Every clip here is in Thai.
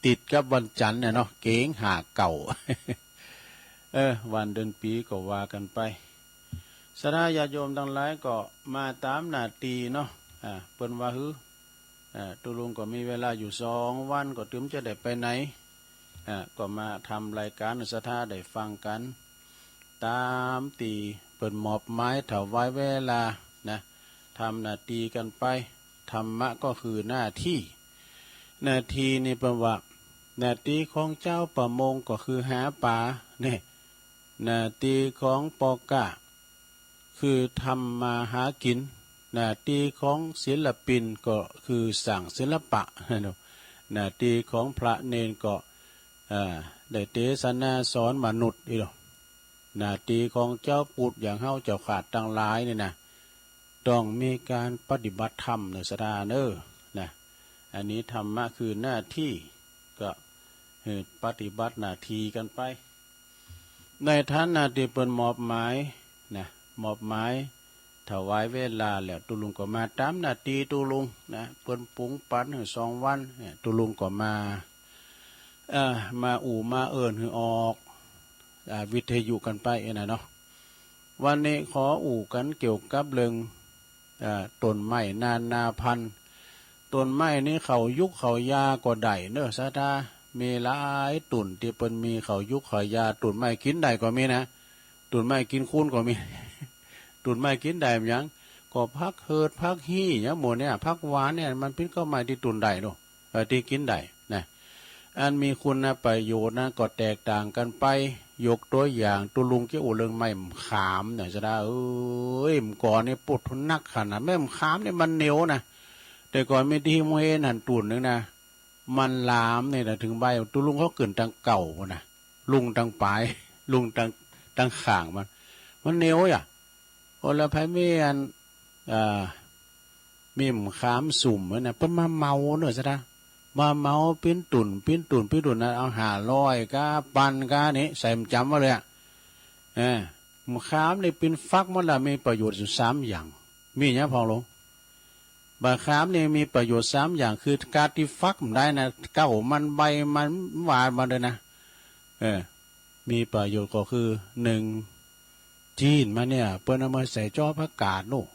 ติดกับวันจันทร์เนี่ยเนาะเก๋งหาเก่า วันเดือนปีก็ว่ากันไปสถาญาติโยมทั้งหลายก็มาตามหน้าที่เนาะเปิ้นว่าฮือตุลุงก็มีเวลาอยู่2 วันก็ถึงจะได้ไปไหนก็มาทำรายการสถาได้ฟังกันตามตีเปิ้นมอบหมายถวายเวลานะทำหน้าที่กันไปธรรมะก็คือหน้าที่นี่เปิ้นว่าหน้าที่ของเจ้าประมงก็คือหาปลาเนี่ยหน้าที่ของปอกะคือทำมาหากินหน้าที่ของศิลปินก็คือสั่งศิลปะหน้าที่ของพระเนนก็ได้เทศนาสอนมนุษย์อีหรอหน้าที่ของเจ้าปุตอย่างเฮาเจ้าขาดตั้งหลายนี่นะต้องมีการปฏิบัติธรรมในสถานนะอันนี้ธรรมะคือหน้าที่ก็ปฏิบัติหน้าที่กันไปในฐานะที่เป็นมอบหมายนะมอบหมายถวายเวลาแล้วตุลุงก็มาตามหน้าที่ตุลุงนะเปิ้นปุงปัน2 วันตุลุงก็มามาเอิ้นให้ออกวิทยุกันไปนะเนาะวันนี้ขอกันเกี่ยวกับเรื่องต้นไม้นาพันธุ์ต้นไม้นี้เขายุกเขายาก็ได้เน้อซะตามีหลายตุ่นที่เปิ้นมีเขายุกเขายาตุ่นไม้กินได้ก็มีนะตุ่นไม้กินคูนก็มี ตุ่นไม้กินได้หยังก็พักเฮิดพักฮี่เนี่ยหมดเนี่ยพักหวานเนี่ยมันเป็นก็ไม้ที่ตุ่นได้เนาะที่กินได้นะอันมีคุณประโยชน์นะก็แตกต่างกันไปยกตัวอย่างตุลุงเกี่ยวเรื่องไม้ขามเนี่ยจะได้ก่อนนี่ปวดทนนักขนาดไม้ขามเนี่ยมันเหนียวนะแต่ก่อนไม่ที่มวยหันตุ่นนึงนะมันลามเนี่ยนะถึงใบตุลุงเขาเกินตังเก่านะลุงตังปลายลุงตังข่างมันเหนียวอ่ะคนละไพ่เมียนมีมขามสุ่มนะเพิ่นมาเมาเนอะซะนะมาเมาปิ้นตุ่นนะเอา500ก้าปันก้านี่ใส่จำไว้เลยมขามนี่ปิ้นฟักมันละมีประโยชน์อยู่3 อย่างมีเนี้ยพอลงบะขามนี่มีประโยชน์3 อย่างคือการที่ฟักมันได้นะเก้ามันใบมันหวานมาเลยนะมีประโยชน์ก็คือ1จีนมาเนี่ยเปิ้นเอามาใส่จ้อผักกาดลูก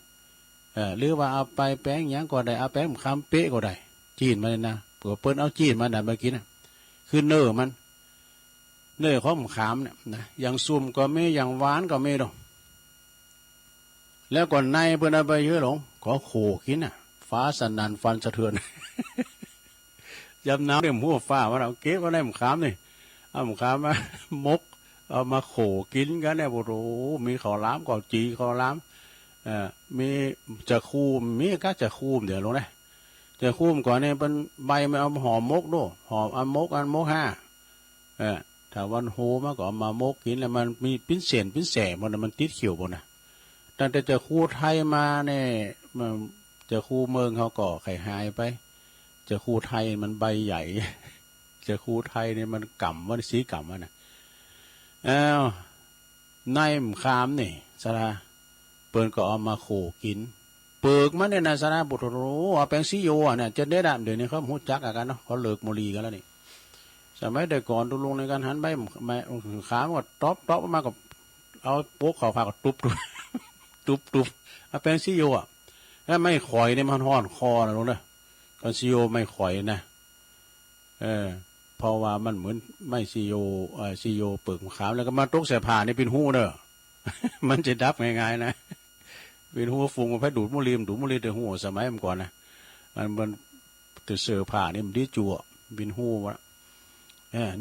หรือว่าเอาไปแป้งหยังก็ได้เอาแป้งคำเป๊ะก็ได้จีนมาเลยนะเปิ้นเอาจีนมาได้เมื่อกี้นะคือเนื้อมันเนื้อของมะขามเนี่ยนะอย่างซุ่มก็มีอย่างหวานก็มีดอกแล้วก่อนในเปิ้นเอาไปเยอะหลงขอโขกินน่ะฟ้าสนั่นฟันสะเทือน ยำน้ำเรื่องหัวฟ้าว่าเราเก็บก็ได้มะขามนี่เอามะขามมามกเอามาโขกินกันเนี่ยโอ้โหมีข้าวหลามก็จีข้าวหลามมีจะคูมมีก็จะคูมเดี๋ยวลงได้จะคูมก่อนเนี่ยเป็นใบมันเอาหอมมกด้วยหอมอันมก5ถ้าวันโหมาก็มามกกินแล้วมันมีปิ้นเสียนปิ้นแสมันติดเขียวบนนะตั้งแต่จะคูไทยมาเนี่ยจะคูเมืองเขาก็ไข่หายไปจะคูไทยมันใบใหญ่ จะคูไทยเนี่ยมันก่ำมันสีก่ำมันนะในมขามนี่สระเปิ้นก็เอามาโขกินเปิกมันเนี่ยนะสระบุตรรู้เอาแปงซีโยเนี่ยจะได้ดามเดี๋ยวนี้เขาหูจักกันเนาะเขาเลิกโมลีกันแล้วนี่สมัยแต่ก่อนตุลุงในการหันใบขามก็ต๊อบมากับเอาโป๊กเขาพาก็ตุบเอาแปงซีโยถ้าไม่ข่อยเนี่ยมันห่อนคอนะลุงเด้อกันซีโยไม่ข่อยนะเพราะว่ามันเหมือนไม่ซีโยเปิกขามแล้วก็มาตกเสียผ่านี่เป็นหูเด้อ มันจะดับง่ายๆนะเป็นหูฟุ้งมาแพ้ดูดมุลีแต่หูสมัยมันก่อนนะมันจะเสือผ่านี่มันที่จั่วเป็นหูวะ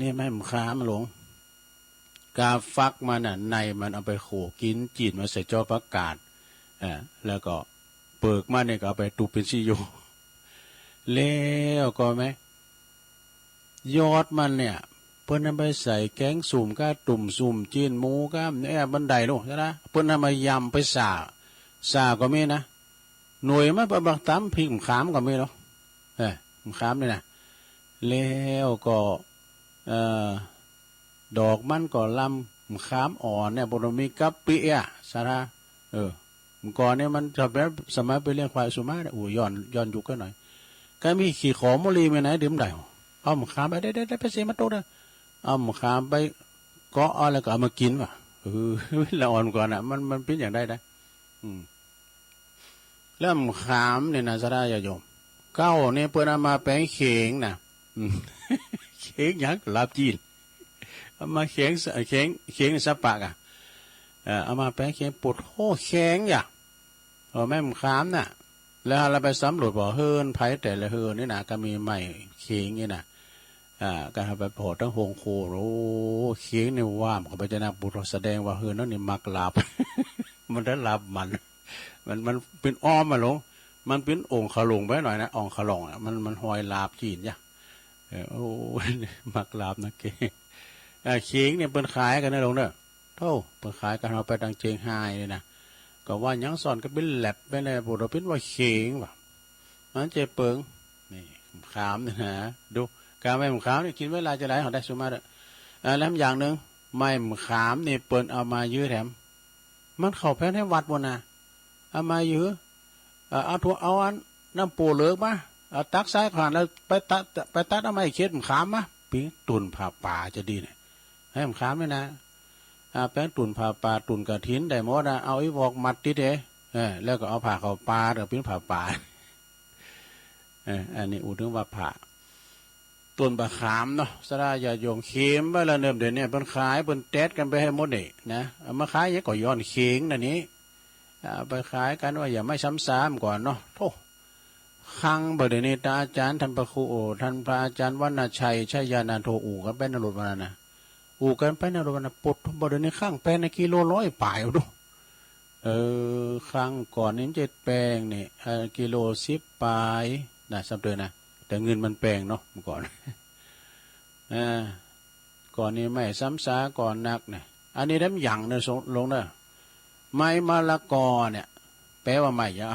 นี่ไม่มันค้ามันหลงกาฟักมันน่ะในมันเอาไปโขกินจีนมาใส่จอประกาศแล้วก็เปิกมันเนี่ยก็เอาไปตูเป็นซีโยแล้วก็ไหมยอดมันเนี่ยเพิ่นนำไปใส่แกงสุ่มก้าตุ่มสุ่มจีนหมูก้าเนี่ยบันไดลูกใช่ไหมเพิ่นนำมายำไปสาก็มีนะหน่วยมาประบักตำพริกขามก็มีเนาะขามนี่นะแล้วก็ดอกมันก็ลำขามอ่อนเนี่ยบนมีกัปปิสาระก่อนเนี่ยมันจะเป็นสมัยไปเลี้ยงควายสุมาเนี่ยย้อนยุคกันหน่อยก็มีขี่ขอมลีไปไหนดื่มได้ เอามะขามไปได้ไปเสียมาโตนะเอามะขามไปเกาะอะไรก็เอามากินว่ะละอ่อนก่อนอ่ะมันเป็นอย่างได้แล้วมะขามเนี่ยนะสระญาติโยมเก้าเนี่ยเปิ้นเอามาแปลงเข่งนะเข่งหยังลาบจีนเอามาเข่งสับปากอ่ะเอามาแปลงเข่งปวดโอ้แข็งอย่าแม่มะขามน่ะแล้วเราไปสำรวจบ่อเฮินไผ่แต่ละเฮินนี่นะก็มีไม้เข่งนี่นะก็ไปโผล่ทั้งหงโคโอ้เข่งนี่ว่ามเขาไปจะนับบุตรแสดงว่าเฮินนั่นนี่มักลาบ มันได้ลาบมันเป็นอ้อมมาลงมันเป็นองค์ขลงไปหน่อยนะองค์ขลงอ่ะมันหอยลาบจีนจ้ะโอ้มักลาบนะเก๋เข่งเนี่ยเป็นขายกันนะลงเนอะเท่าเป็นขายกันเอาไปดังเจียงไฮ้เลยนะก็ว่ายังสอนก็เป็นแหลบไปเลยบุตรเป็นว่าเข่งว่ะมันเจ็บเปิงนี่ขามเนี่ยนะดูการไม่ขามนี่กินเวลาจะไหลเขาได้สุมาเด้อแล้วอย่างหนึ่งไม่ขามนี่เปิ้นเอามายื้อแถมมันเข้าแพ้ให้วัดบนนะเอามายื้อเอาถั่วเอาอันน้ำปูเหลือกมาเอาตักซ้ายผ่านแล้วไปตัดเอาไม้เค็ดขามมาปีตุ่นผ่าป่าจะดีเนี่ยให้ขามเลยนะแป้งตุ่นผ่าป่าตุ่นกระถินได้หมดนะเอาอีบอกมัดติดแล้วก็เอาผ่าเข้าป่าเดี๋ยวปิ้นผ่าป่าอันนี้อูถึงว่าผ่าต้นบะขามเนาะสระญาติโยมเข็มว่าละเนิมเดี๋ยวนี้เป็นขายเป็นแตดกันไปให้หมดเลยนะเอามาขายยังก็ย้อนเข่งนั่นนี้ไปขายกันว่าอย่าไม่ซ้ำก่อนเนาะโธ่คังบดีนี้ตาอาจารย์ท่านพระครูท่านพระอาจารย์วรรณชัยชัยยานันโทอู่กันไปนรกวันนะอู่กันไปนรกวันปดบดีนี้ข้างแปลงในกิโล100ป่ายดูข้างก่อนนี้จะแปลงนี่กิโล10ป่ายนะสับเดือนนะแต่เงินมันแปลงเนาะเมื่อก่อนก่อนนี้ไม่ซ้ำซาก่อนนักเนี่ยอันนี้น้ำหยั่งเนี่ยลงเนอะไม้มะละกอเนี่ยแปลว่าไม้ยะ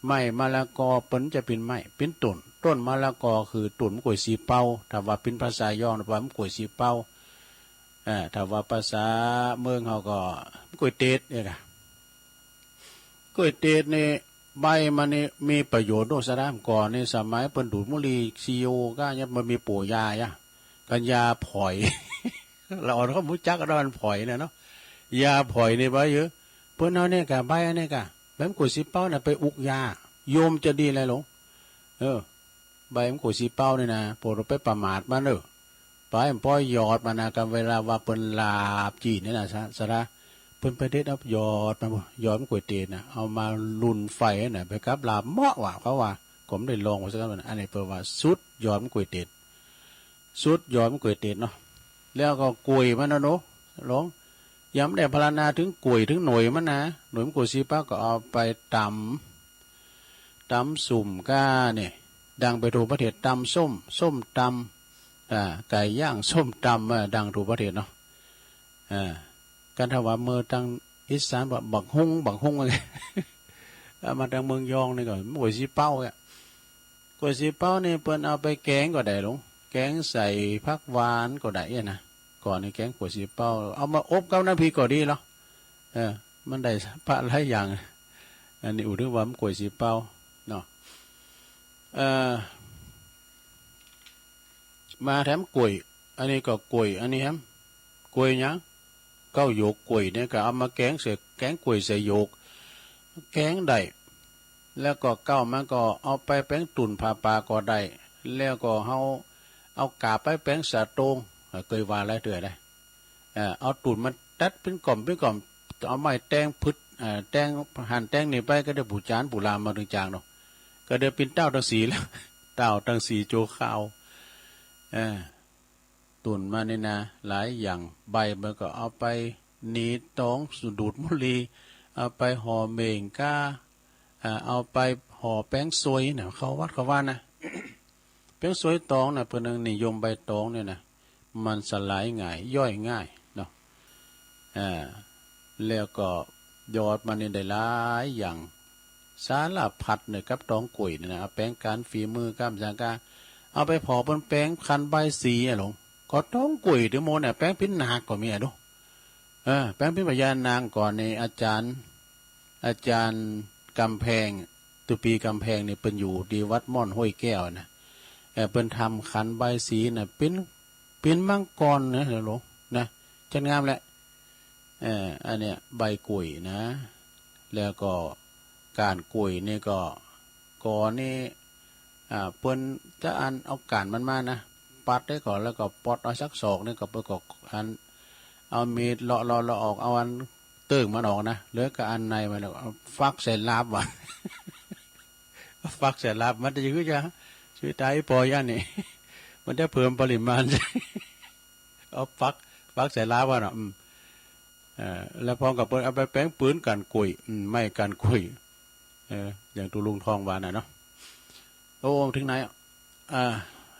ไม้มะละกอผลจะเป็นไม้เป็นต้นมะละกอคือตุ่นมะกรูดสีเป้าถ้าว่าเป็นภาษาย่อนะว่ามะกรูดสีเป้าถ้าว่าภาษาเมืองเขาก็มะกรูดเตดเนี่ยค่ะกล้วยเตดเนี่ยใบมันนี่มีประโยชน์ด้วยสระก่อนในสมัยเปิ้นดูดมุลีซีโอก็ยังมันมีปู่ยากันยาผอย เราอ่อนเขามุจักกันมันผอยเนี่ยเนาะยาผอยในใบเยอะเปิ้นเอาเนี่ยกะใบอันนี้กะใบมะกรูดสีเป้าน่ะไปอุกยาโยมจะดีอะไรหลงใบมะกรูดสีเป้านี่นะโปรดไปประมาทมันไปมันป้อยหยอดมานะกันเวลาว่าเปิ้นลาบจีนนี่นะสระเพิ่นไปเด็ดเอาหยอดมะกรูดเตนนะเอามาลุนไฟน่ะไปกับลาบเหมาะว่ะเขาว่าผมได้ลองมาสักครั้งอันนี้เปิดว่าสุดหยอดมะกรูดเตนสุดหยอดมะกรูดเตนเนาะแล้วก็กุยมันนะเนาะลองย้ำได้พรรณนาถึงกุยถึงหน่วยมันนะหน่วยมะกรูดสีป้าก็เอาไปตำสุ่มก้าเนี่ยดังไปถูกประเทศตำส้มตำไก่ย่างส้มตำดังถูกประเทศเนาะการถวายมือทางอีสานบักฮุ้งอะไรมาทางเมืองยองนี่ก่อนกล้วยสีเป้าเนี่ยกล้วยสีเป้านี่เปิ้นเอาไปแกงก็ได้หลงแกงใส่ผักหวานก็ได้นะก่อนนี่แกงกล้วยสีเป้าเอามาอบกับน้ำพริกก็ดีเนาะมันได้พระหลายอย่างอันนี้อุดมว่ากล้วยสีเป้าเนาะมาแถมกล้วยอันนี้ก็กล้วยอันนี้แถมกล้วยยังเก้าโยกกล้วยเนี่ยก็เอามาแกงเสร็จแกงกล้วยใส่โยกแกงได้แล้วก็เก้ามันก็เอาไปแป้งตุ่นผ่าปลาก็ได้แล้วก็เอากาบไปแป้งสาตรงเคยว่าอะไรเถื่อได้เอาตุ่นมันตัดเป็นกล่อมเอาไม้แตงพึดแตงหั่นแตงนี่ไปก็ได้ปูจานปูรามมาถึงจางเนาะก็ได้เป็นเต้าตั้งสีแล้วเต้าตั้งสีโจขาวตุ่นมานี่นะหลายอย่างใบมันก็เอาไปหนีตองสุดูดมุลีเอาไปห่อเมงก้าเอาไปห่อแป้งซวยเนี่ยเขาวัดเขาว่านะ แป้งซวยตองนะเพื่อนนิยมใบตองเนี่ยนะมันสลายง่ายย่อยง่ายเนาะแล้วก็ยอดมันนี่ได้หลายอย่างสารพัดเนี่ยกับตองกุยเนี่ยนะแป้งการฝีมือก้ามจางกาเอาไปห่อบนแป้งคันใบสีหลงก็ต้องกุยเดี๋ยวโมเนี่ยแป้งพิ้นหนักก็มีดูแป้งพิ้นพญานางก่อนในอาจารย์กำแพงตุปีกำแพงเนี่ยเป็นอยู่ดีวัดม่อนห้วยแก้วนะ เปิ้นทำขันใบสีน่ะเป็นมังกรนะหลวงนะจัดงามแหละอันเนี้ยใบกุยนะแล้วก็การกุยนี่ก็ก่อนนี่เปิ้นจะอันเอาการมันมานะปัดได้ก่อนแล้วก็ปอดเอาสักศอกนี่ก็ไปก็อันเอามีดเลาะออกเอาอันเติ่งมันออกนะเหลือก็อันในมันแล้วฟักใส่ลาบว่ะ ฟักใส่ลาบมันจะยื้อจะชื่อตายปอย่านนี่ มันจะเพิ่มปริมาณ เอาฟักใส่ลาบว่ะเนาะแล้วพร้อมกับเปิ้นเอาไปแป้งปืนกันกุยไม่กันกุยอย่างตุลุงทองวานน่ะเนาะโอ้ถึงไหน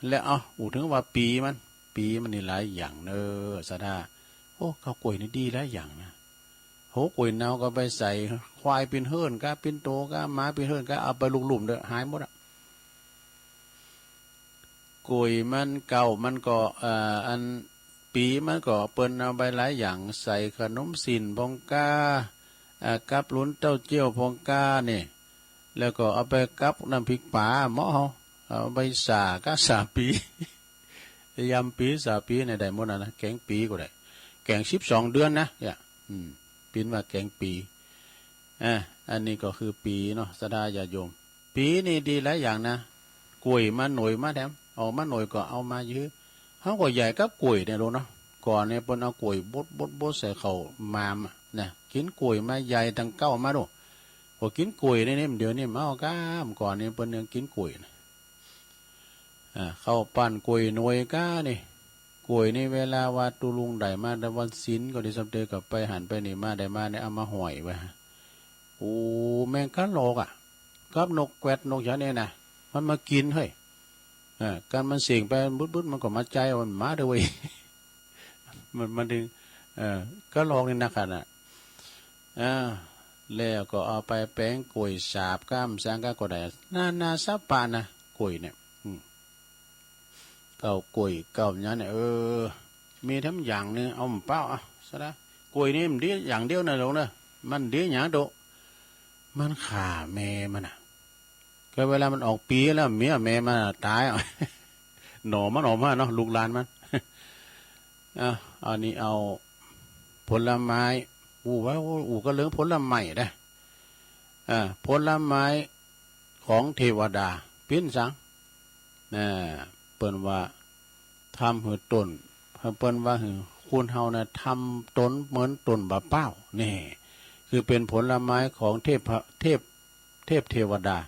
แล้วถึงว่าปีมันนี่หลายอย่างเนอสะดาโอ้ข้าวกล้วยนี่ดีหลายอย่างนะโหกล้วยเนาก็ไปใส่ควายเป็นเฮิรนก็เป็นโตก็ม้าเป็นเฮิรนก็เอาไปลุมๆเด้อหายหมดอ่ะกล้วยมันเก่ามันก็อันปีมันก็เปิ้นเอาไปหลายอย่างใส่ขนมสินพองกากับลุ้นเต้าเจี้ยวพองกาเนี่ยแล้วก็เอาไปกับน้ำพริกป่าหม้อเอาไปสาก็สาปียำปีสาปีในได้หมดนะแกงปีก็ได้แกง12 เดือนนะเนี่ยปีนว่าแกงปีอันนี้ก็คือปีเนาะสดาญาโยมปีนี่ดีหลายอย่างนะกล้วยมาหน่วยมาแถมออกมาหน่วยก็เอามายื้อเขาก็ใหญ่กับกล้วยเนี่ยรู้เนาะก่อนเนี่ยเปิ้นเอากล้วยบดใส่เข้ามามนะกินกล้วยมาใหญ่ตั้งเก้ามาดูพอกินกล้วยนี่เดี๋ยวนี้มาเอาก้ามก่อนเนี่ยเปิ้นยังกินกล้วยนะเข้าปั้นกล้วยหน่วยก้านี่กล้วยนี่เวลาว่าตุลุงได้มาได้วันศีลก็ได้สำเร็จกับไปหันไปนี่มาได้มาเนี่ยเอามาห่อยไว้โอ้แมงกะโหลกกับนกแกวดนกอย่างนี้นะมันมากินเฮ้ยการมันเสี่ยงไปบุดมันก็มาใจมันมาด้วย มันดึงก็ลองนี่นะขนาดแล้วก็เอาไปแป้งกล้วยสาบก้ามสร้างก็ได้นาซับปานะกล้วยเนี่ยเก่ากล้วยเก่าอย่างเนี่ยมีทั้งอย่างนึงเอาเปล่าซะนะกล้วยนี่มันดีอย่างเดียวนะลงนะมันดีอย่างโดมันขาแม่มันก็เวลามันออกปีแล้วเมียแม่มันตายหน่อมันออกมาเนาะลูกหลานมันอันนี้เอาผลไม้ว่าก็เรื่องผลไม้ได้ผลไม้ของเทวดาปิ้นสังเปิ้นว่าทำหือต้นเปิ้นว่าหือคุณเฮานะทำต้นเหมือนต้นบะเป้านี่คือเป็นผลไม้ของเทพเทวดา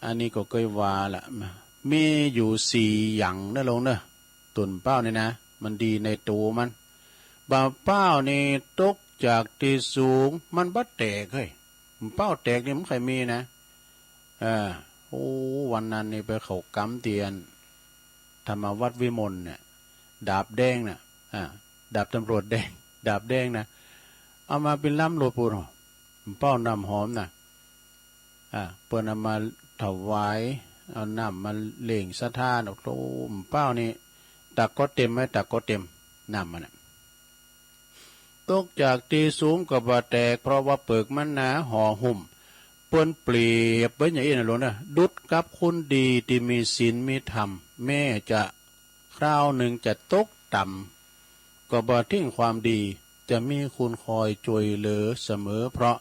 อันนี้ก็เคยว่าละมีอยู่4อย่างนะลงเนอะต้นเป้านี่นะมันดีในตัวมันบะเป้านี่ตกจากที่สูงมันบ่แตกเฮ้ยเป้าแตกนี่มันใครมีนะโอ้วันนั้นนี่ไปเขากำเตียนธรรมวัดวิมลเนี่ยดาบแดงน่ะดาบตำรวจแดงดาบแดงนะเอามาเป็นล้ำโลปูนเป้าน้ำหอมน่ะเปิ้นเอามาถวายเอาน้ำมาเล่งสะท้านออกโตเป้านี่ตักก็เต็มไหมตักก็เต็มน้ำมันตกจากตีสูงกับว่าแตกเพราะว่าเปลือกมันหนาห่อหุ้มเปิ้นเปรียบเป็นอย่างนี้นะหลวงนะดุจกับคนดีที่มีศีลมีธรรมแม่จะคราวหนึ่งจะตกต่ำก็บ่ทิ้งความดีจะมีคุณคอยช่วยเหลือเสมอเพราะ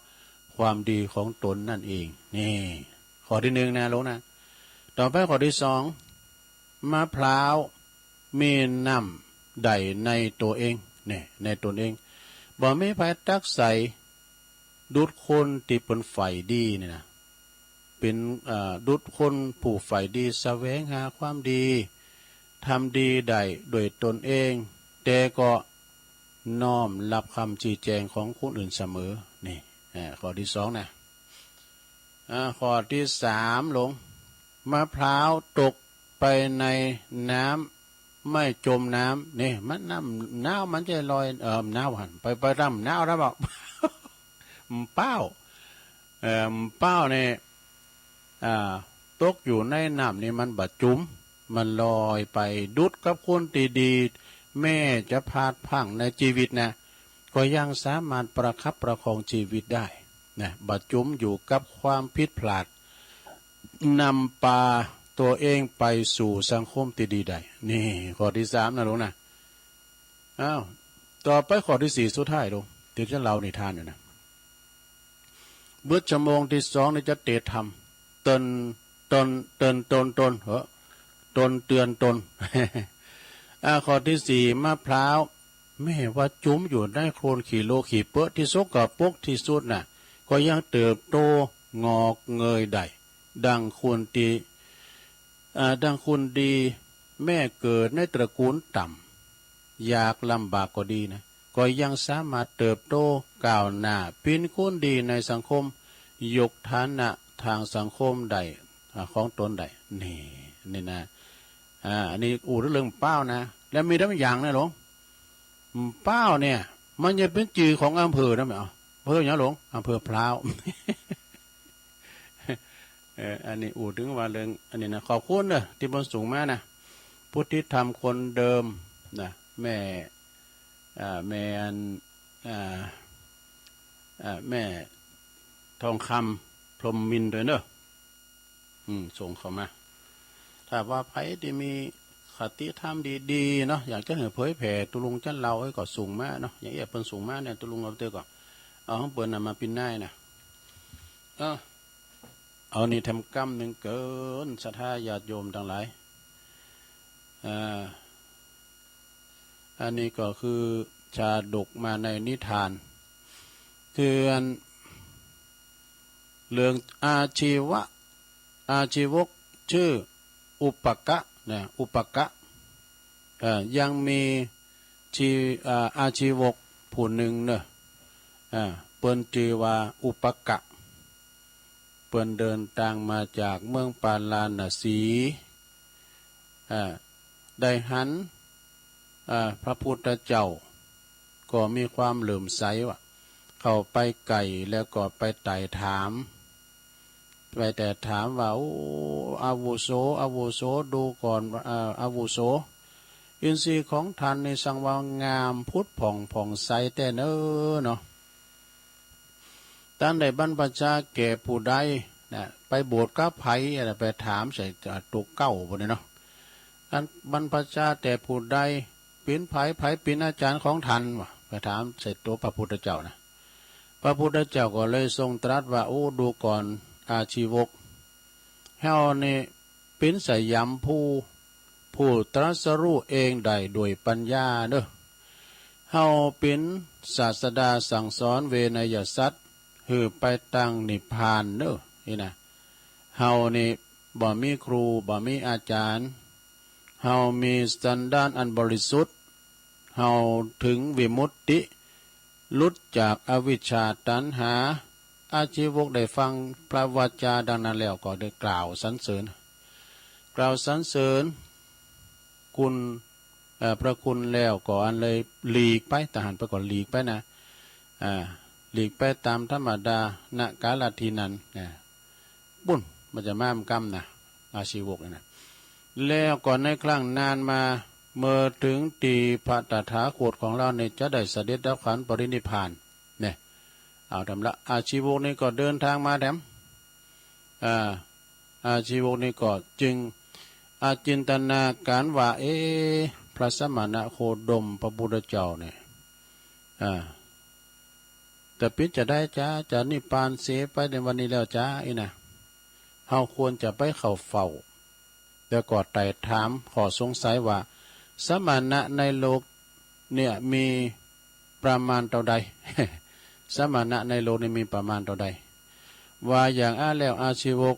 ความดีของตนนั่นเองนี่ข้อที่1นะหลวงนะต่อไปข้อที่2มะพร้าวมีน้ำใดในตัวเองเนี่ยในตนเองบ่มีภัยตักใส่ดุจคนที่เป็นฝ่ายดีนี่นะเป็นดุจคนผู้ฝ่ายดีแสวงหาความดีทำดีได้โดยตนเองแต่ก็น้อมรับคำชี้แจงของคนอื่นเสมอนี่ข้อที่2นะข้อที่3ลงมะพร้าวตกไปในน้ำไม่จมน้ำนี่มันน้ำน้ำมันจะลอยน้ำหันไปร่ำน้ำแล้วบอก เป้าเนี่ยตกอยู่ในน้ำนี่มันบาดจุ๋มมันลอยไปดุดกับคนดีๆแม่จะพาดพังในชีวิตนะก็ยังสามารถประคับประคองชีวิตได้นะบาดจุ๋มอยู่กับความผิดพลาดนำปลา ตัวเองไปสู่สังคมที่ดีได้นี่ข้อที่สามนะหลวงนะอ้าวต่อไปข้อที่สี่สุดท้ายหลวงที่จะเล่านิทานอยู่นะเบื้อชั่วโมงที่สองนี่จะเตะทำตนเหรอตนเตือนตน ข้อที่สี่มะพร้าวแม่ว่าจุ้มอยู่ในโคลนขี่โลขี่เปอะที่ซกกับปกที่สุดน่ะก็ยังเติบโตงอกเงยได้ดังคุณดีดังคุณดีแม่เกิดในตระกูลต่ำยากลำบากก็ดีนะก็ยังสามารถเติบโตก้าวหน้าเป็นคนดีในสังคมยกฐานะทางสังคมได้ของตนได้นี่นะอันนี้เรื่องเป้านะแล้วมีทั้งอย่างนะหลวงเป้าเนี่ยมันจะเป็นจื่อของอำเภอนะไหมอำเภออย่างหลวงอำเภอพร้าว อันนี้ถึงว่าเรื่องอันนี้นะขอบคุณเนอะที่บนสูงมานะพุทธิธรรมคนเดิมนะแม่แม่แม่ทองคำพรหมมินทร์ด้วยเนอะส่งเข้ามาถ้าว่าไผที่มีคติธรรมดีๆเนาะอยากจะให้เผยแผ่ตุลุงจันเราให้ก็สูงมาเนาะอย่างเอียเปิ้นสูงมาเนี่ยตุลุงเอาเตอก่อนเอาของเปิ้นมาปินได้นะเอานี่ทำกรรมหนึ่งเกินศรัทธาญาติโยมทั้งหลายอันนี้ก็คือชาดกมาในนิทานคือเรื่องอาชีวกชื่ออุปกะนะอุปกะยังมีอาชีวกผู้หนึ่งเนอะเปิ้นชื่อว่าอุปกะเปิ้นเดินทางมาจากเมืองปาลาณสีได้หันพระพุทธเจ้าก็มีความเหลื่อมใสว่าเข้าไปไก่แล้วก็ไปไต่ถามไปแต่ถามว่าอาวุโสดูก่อนอาวุโสอินทรีย์ของท่านในสังวางามพุทธผ่องใสแต่เนาะท่านได้บรรพชาแก่ผู้ใดนะไปบวชกับไผอะไรไปถามใส่ตัวเก้าบนนี้เนาะท่านบรรพชาแต่ผู้ใดเป็นไผเป็นอาจารย์ของท่านวะไปถามใส่ตัวพระพุทธเจ้านะพระพุทธเจ้าก็เลยทรงตรัสว่าดูก่อนอาชีวกเฮานี่เป็นสยามผู้ตรัสรู้เองได้โดยปัญญาเด้อเฮาเป็นศาสดาสั่งสอนเวนยสัตว์คือไปตั้งนิพพานเด้อนี่นะเฮานี่บ่มีครูบ่มีอาจารย์เฮามีสันดานอันบริสุทธิ์เฮาถึงวิมุตติหลุดจากอวิชชาตัณหาอาชีวกได้ฟังพระวจาดังนั้นแล้วก็ได้กล่าวสรรเสริญคุณพระคุณแล้วก็อันเลยหลีกไปทหารไปก่อนหลีกไปนะหลีกไปตามธรรมดาณกาลทีนั้นบุญมันจะม่ามกรรมนะอาชีวกนะแล้วก่อนในครั้งนานมาเมื่อถึงตีพระตถาคตของเราเนี่ยจะได้เสด็จดับขันปรินิพพานเนี่ยเอาทำละอาชีวกนี่ก็เดินทางมาแถมอาชีวกนี่ก็จึงจินตนาการว่าพระสมณะโคดมพระพุทธเจ้าเนี่ยแต่พิจจะได้จ้าจะนิพพานเสียไปในวันนี้แล้วจ้านะเฮาควรจะไปเข้าเฝ้าแล้วก็ไต่ถามขอสงสัยว่าสมณะในโลกเนี่ยมีประมาณเท่าใด สมณะในโลกนี้มีประมาณเท่าใดว่าอย่างแล้วอาชีวก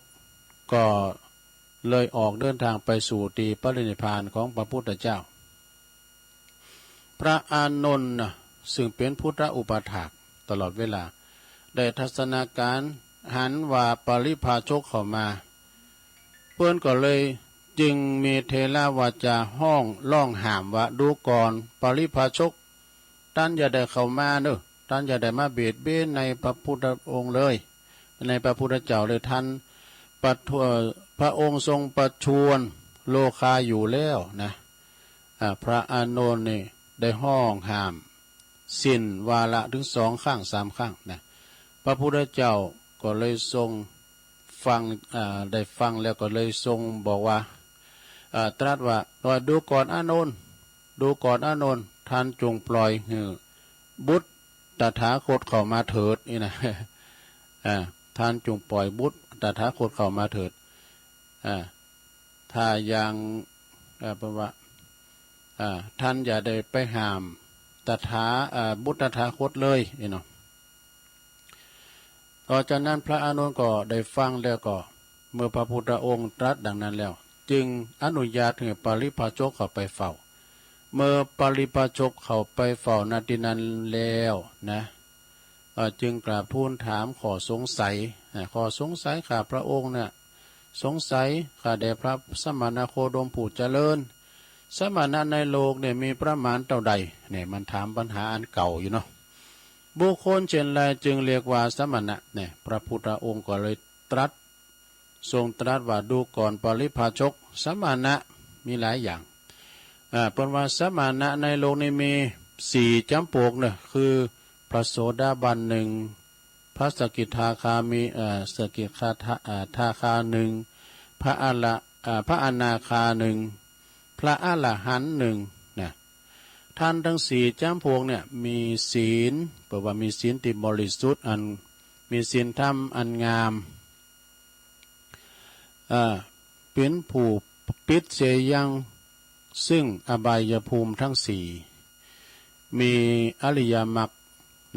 ก็เลยออกเดินทางไปสู่ตีปรินิพพานของพระพุทธเจ้าพระอานนท์ซึ่งเป็นพุทธอุปถากตลอดเวลาได้ทัศนาการหันว่าปริพาชกเข้ามาเพื่อนก็เลยจึงมีเทระวาจาห้องล่องห้ามว่าดูก่อนปริพาชกท่านอย่าได้เข้ามาเนอะท่านอย่าได้มาเบียดเบียนในพระพุทธองค์เลยในพระพุทธเจ้าเลยท่านพระองค์ทรงประชวรโลคาอยู่แล้วนะพระอานนท์นี่ได้ห้องห้ามสิ้นวาระถึง2 ครั้ง 3 ครั้งนะพระพุทธเจ้าก็เลยทรง ได้ฟังแล้วก็เลยทรงบอกว่าตรัสว่าดูก่อนอานนท์ดูก่อนอานนท์ท่านจงปล่อยบุตรตถาคตเข้ามาเถิดนี่นะท่านจงปล่อยบุตรตถาคตเข้ามาเถิดถ้ายังแปลว่าท่านอย่าได้ไปห้ามบุตรตถาคตเลยนี่เนาะต่อจากนั้นพระอานนท์ก็ได้ฟังแล้วก็เมื่อพระพุทธองค์ตรัสดังนั้นแล้วจึงอนุญาตให้ปริพาชกเข้าไปเฝ้าเมื่อปริพาชกเข้าไปเฝ้านาทีนั้นแล้วนะจึงกราบทูลถามข้อสงสัยข้าพระองค์เนี่ยสงสัยข้าแด่พระสมณโคดมผู้เจริญสมณะในโลกเนี่ยมีประมาณเท่าใดเนี่ยมันถามปัญหาอันเก่าอยู่เนาะบุคคลเช่นไรจึงเรียกว่าสมณะเนี่ยพระพุทธองค์ก็เลยทรงตรัสว่าดูก่อนปริพาชกสมณะมีหลายอย่างเป็นว่าสมณะในโลกนี้มี4จำพวกเนี่ยคือพระโสดาบันหนึ่งพระสกิทาคามีสกิทาคาหนึ่งพระอนาคาหนึ่งพระอรหันต์หนึ่งนะท่านทั้ง4จำพวกเนี่ยมีศีลแปลว่ามีศีลที่บริสุทธิ์มีศีลธรรมอันงามเป็นผู้ปิดเสยยังซึ่งอบายภูมิทั้ง4มีอริยมรรค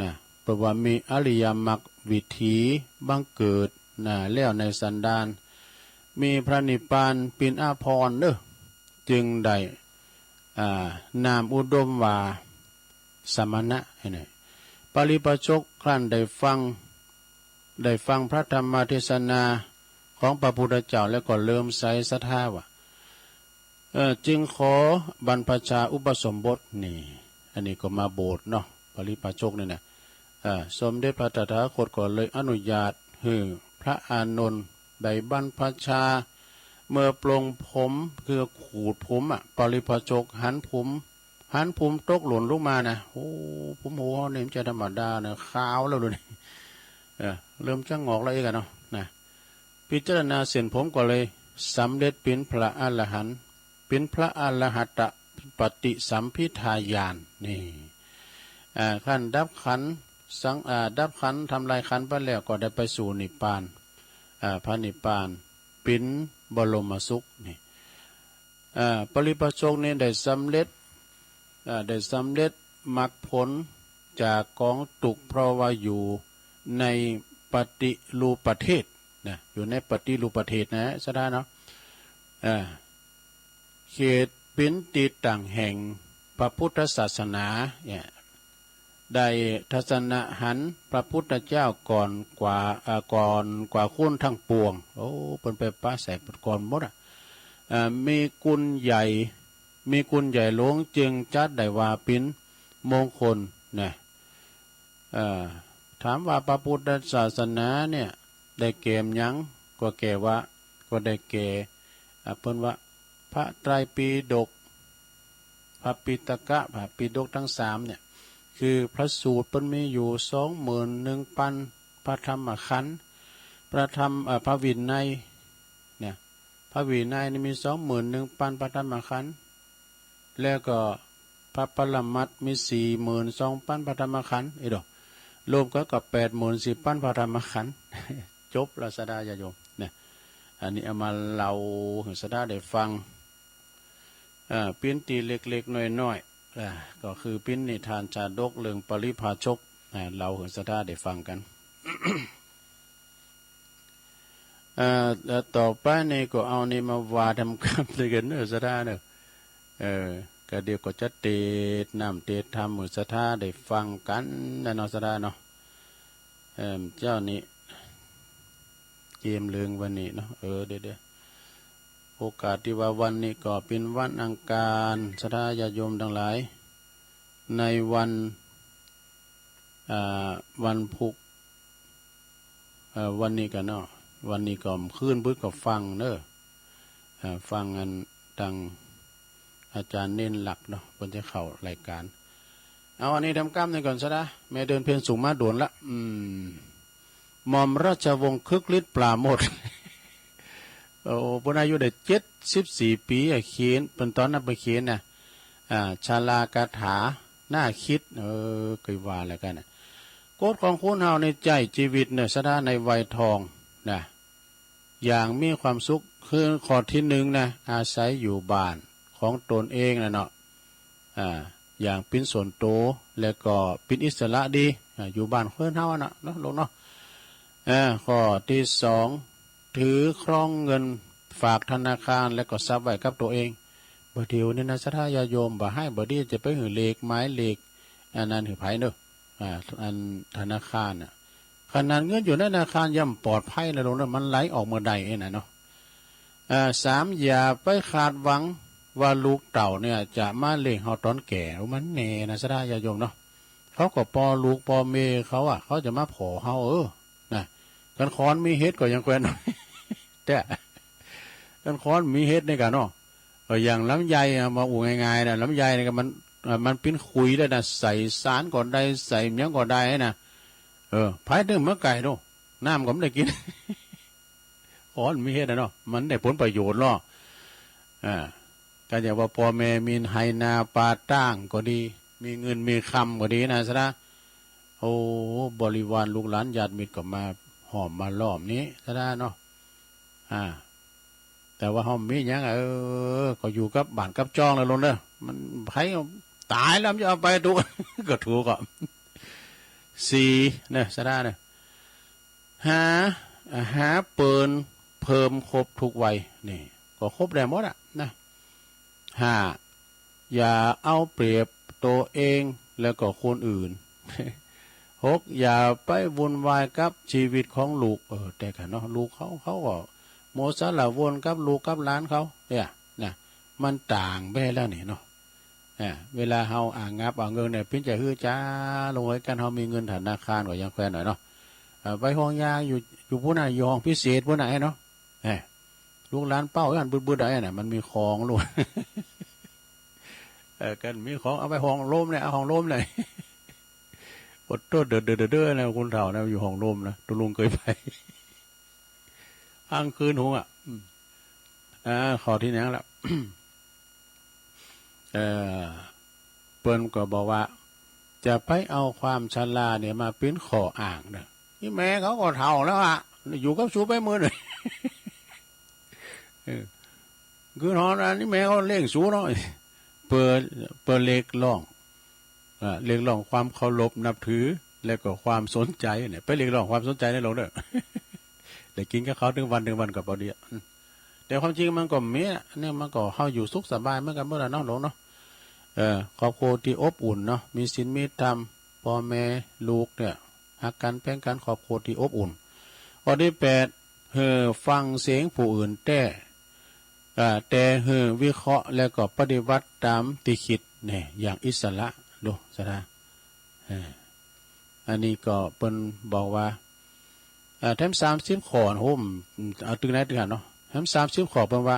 นะแปลว่ามีอริยมรรควิถีบังเกิดนะแล้วในสันดานมีพระนิพพานเป็นอาภรณ์จึงได้นามอุดมว่าสมณะนี่ปริพาชกครั้นได้ฟังพระธรรมเทศนาของพระพุทธเจ้าแล้วก็เริ่มใส่ศรัทธาว่าจึงขอบรรพชาอุปสมบทนี่อันนี้ก็มาโบสถ์เนาะปริพาชกนี่นะสมเด็จพระตถาคตก็เลยอนุญาตให้พระอานนท์ได้บรรพชาเมื่อปลงผมคือขูดผมปริพาชกหันผมตกหล่นลงมานะโอ้ผมหัวเนี่ยจะธรรมดาเนี่ยขาวแล้วดูนี่เริ่มจะงอกแล้วอีกเนาะนะพิจารณาเส้นผมก็เลยสำเร็จเป็นพระอรหันต์เป็นพระอรหัตปฏิสัมพิทาญาณนี่ขั้นดับขันดับขันทำลายขันไปแล้วก็ได้ไปสู่นิพพานพระนิพพานเป็นบรมสุขนี่ปริพาชกนี่ได้สำเร็จมรรคผลจากกองตุกเพราะว่าอยู่ในปฏิรูปประเทศนะอยู่ในปฏิรูปประเทศนะสดาเนาะเขตเป็นติดต่างแห่งพระพุทธศาสนาเนี่ยได้ทัศนะหันพระพุทธเจ้าก่อนกว่าคุณทั้งปวงโอ้เป็นไปป้าใส่ก่อนหมดมีกุญใหญ่หลวงจึงจัดได้ว่าเป็นมงคลนะถามว่าพระพุทธศาสนาเนี่ยได้เกมยังก็แก่ว่าก็ได้แก่เพิ่นว่าพระไตรปิฎกพระปิฎกพระปิฎกทั้ง3เนี่ยคือพระสูตรเพิ่นมีอยู่21,000พระธรรมขันธ์พระวินัยเนี่ยพระวินัยนี่มี21,000พระธรรมขันธ์แล้วก็พระปรมัตถ์มี42,000พระธรรมขันธ์ดอกรวมก็กับ84,000พระธรรมขันธ์จบราษฎาญาโยมเนี่ยอันนี้เอามาเล่าให้สดาได้ฟังปิ้นตีเล็กๆน้อยๆก็คือปิ้นนิทานชาดกเรื่องปริพาชกเราให้สดาได้ฟังกัน แล้วต่อไปนี่ก็เอานี่มาว่าทำกับด้วยกันเนอะสดาเนอะก็เดี๋ยวก็จะเตดน้ำเตดทำมือสดาได้ฟังกันนะเนาะสดาเนาะเจ้านี่เกมเลืองวันนี้เนาะเดี๋ยวโอกาสที่ว่าวันนี้ก็เป็นวันอังคารสดาญาโยมทั้งหลายในวันพุธวันนี้กันเนาะวันนี้ก็ขึ้นบึ้งก็ฟังเนอะฟังอันดังอาจารย์เน้นหลักเนาะคนจะเข้ารายการเอาอันนี้ทำกล้ามในก่อนซะนะแม่เดินเพียนสูงมาโดนละหม่อมราชวงศ์คึกฤทธิ์ปราโมทย์ โอ้เพิ่นอายุได้74 ปีเขียนเป็นตอนนั้นไปเขียนนะชาลากาถาน่าคิดเคยว่าแล้วกันนะกฎของคนเฮาในใจชีวิตเนี่ยสถาในวัยทองนะอย่างมีความสุขคือข้อที่หนึ่งนะอาศัยอยู่บ้านของตนเองนะเนาะอย่างเป็นส่วนโตวแล้วก็เป็นอิสระดีอยู่บ้านเพื่อนเฮานะเนาะลงเนาะข้อที่สองถือครองเงินฝากธนาคารแล้วก็ทรัพย์ไว้กับตัวเองบ่เดียวนี่นะสัทธายาโยมบ่ให้บ่ดีจะไปหือเลขไม้เลขอันนั้นหือไผเนอะอันธนาคารน่ะขนาดเงินอยู่ในธนาคารย่ำปลอดภัยนะลงนะมันไหลออกเมื่อใดเนาะสามอย่าไปขาดหวังว่าลูกเต่าเนี่ยจะมาเลี้ยงเฮาตอนแก่มันแน่นะสัทธายาโยมเนาะเขาก็ปอลูกปอเมเขาเขาจะมาขอเฮานะกันคอนมีเฮ็ดก็ยังแควนแต่กันคอนมีเฮ็ดในกันเนาะอย่างลำไยมาอูง่ายๆนะลำไยเนี่ยมันเป็นขุยแล้วนะใส่สารก่อนได้ใส่เมียงก่อนได้นะพายถึงเมื่อไก่ดูน้ำก็ไม่ได้กินคอนมีเฮ็ดนะเนาะมันได้ผลประโยชน์เนาะก็อย่างว่าพ่อแม่มีไฮนาปลาตั้งก็ดีมีเงินมีคำก็ดีนะซะนะโอ้บริวารลูกหลานญาติมิตรก็มาหอมมาล้อมนี้ซะนะเนาะแต่ว่าห้องมีอย่างก็อยู่กับบ้านกับจองแล้วลงเด้อมันไผตายแล้วจะเอาไปดู ก็ถูกอ่ะสี่เนี่ยซะนะเนี่ยหาเปิลเพิ่มครบทุกวัยนี่ก็ครบได้หมดอ่ะนะห้าอย่าเอาเปรียบตัวเองแล้วก็คนอื่น หกอย่าไปวุ่นวายกับชีวิตของลูกแต่กันเนาะลูกเขาก็โมสละวนกับลูกกับหลานเขาเนี่ยนะมันต่างไปแล้วนี่เนาะเวลาเฮางับเอาเงินเนี่ยพิ้นจะฮื้อจ้าลงไว้กันเฮามีเงินธนาคารก็ยังแควนหน่อยเนาะไปห้องยาอยู่ผู้ไหนอยู่ห้องพิเศษผู้ไหนเนาะลูกหลานเป้ากันบึ้ดได้เนี่ยมันมีของลูก กันมีของเอาไปห้องโลมเนี่ยเอาห้องโลมเลยอดโทษเด้อนะคุณเฒ่านะอยู่ห้องโลมนะตุลุงเคยไปอ้างคืนหงขอที่นี้แล้ว เปิ้นก็บอกว่าจะไปเอาความชราเนี่ยมาเป็นข้ออ้างเด้อนี่แม่เขาก็เฒ่าแล้วอยู่กับสูไปมือหน่อยคือหอนั้นนี่แม่เขาเลี้ยงสูเนาะเปิดเล็กล่องเรียกร้องความเคารพนับถือแล้วก็ความสนใจเนี่ยไปเรียกร้องความสนใจในโลกเด้อ ได้กินกับเขาถึงวันกับพอดีแต่ความจริงมันก็มีเนี่ยมันก็เฮาอยู่สุขสบายเหมือนกันเมื่อไหร่เนาะหลงเนาะครอบครัวที่อบอุ่นเนาะมีศีลมีธรรมพ่อแม่ลูกเนี่ยหักกันแพ่งกันครอบครัวที่อบอุ่นข้อที่8ฟังเสียงผู้อื่นแต่วิเคราะห์แล้วก็ปฏิบัติตามที่คิดเนี่ยอย่างอิสระดูสะอันนี้ก็เป็นบอกว่าแถม30 ข้อโหมเอาตึงไหนตึงหันเนาะแถม30 ข้อเป็นว่า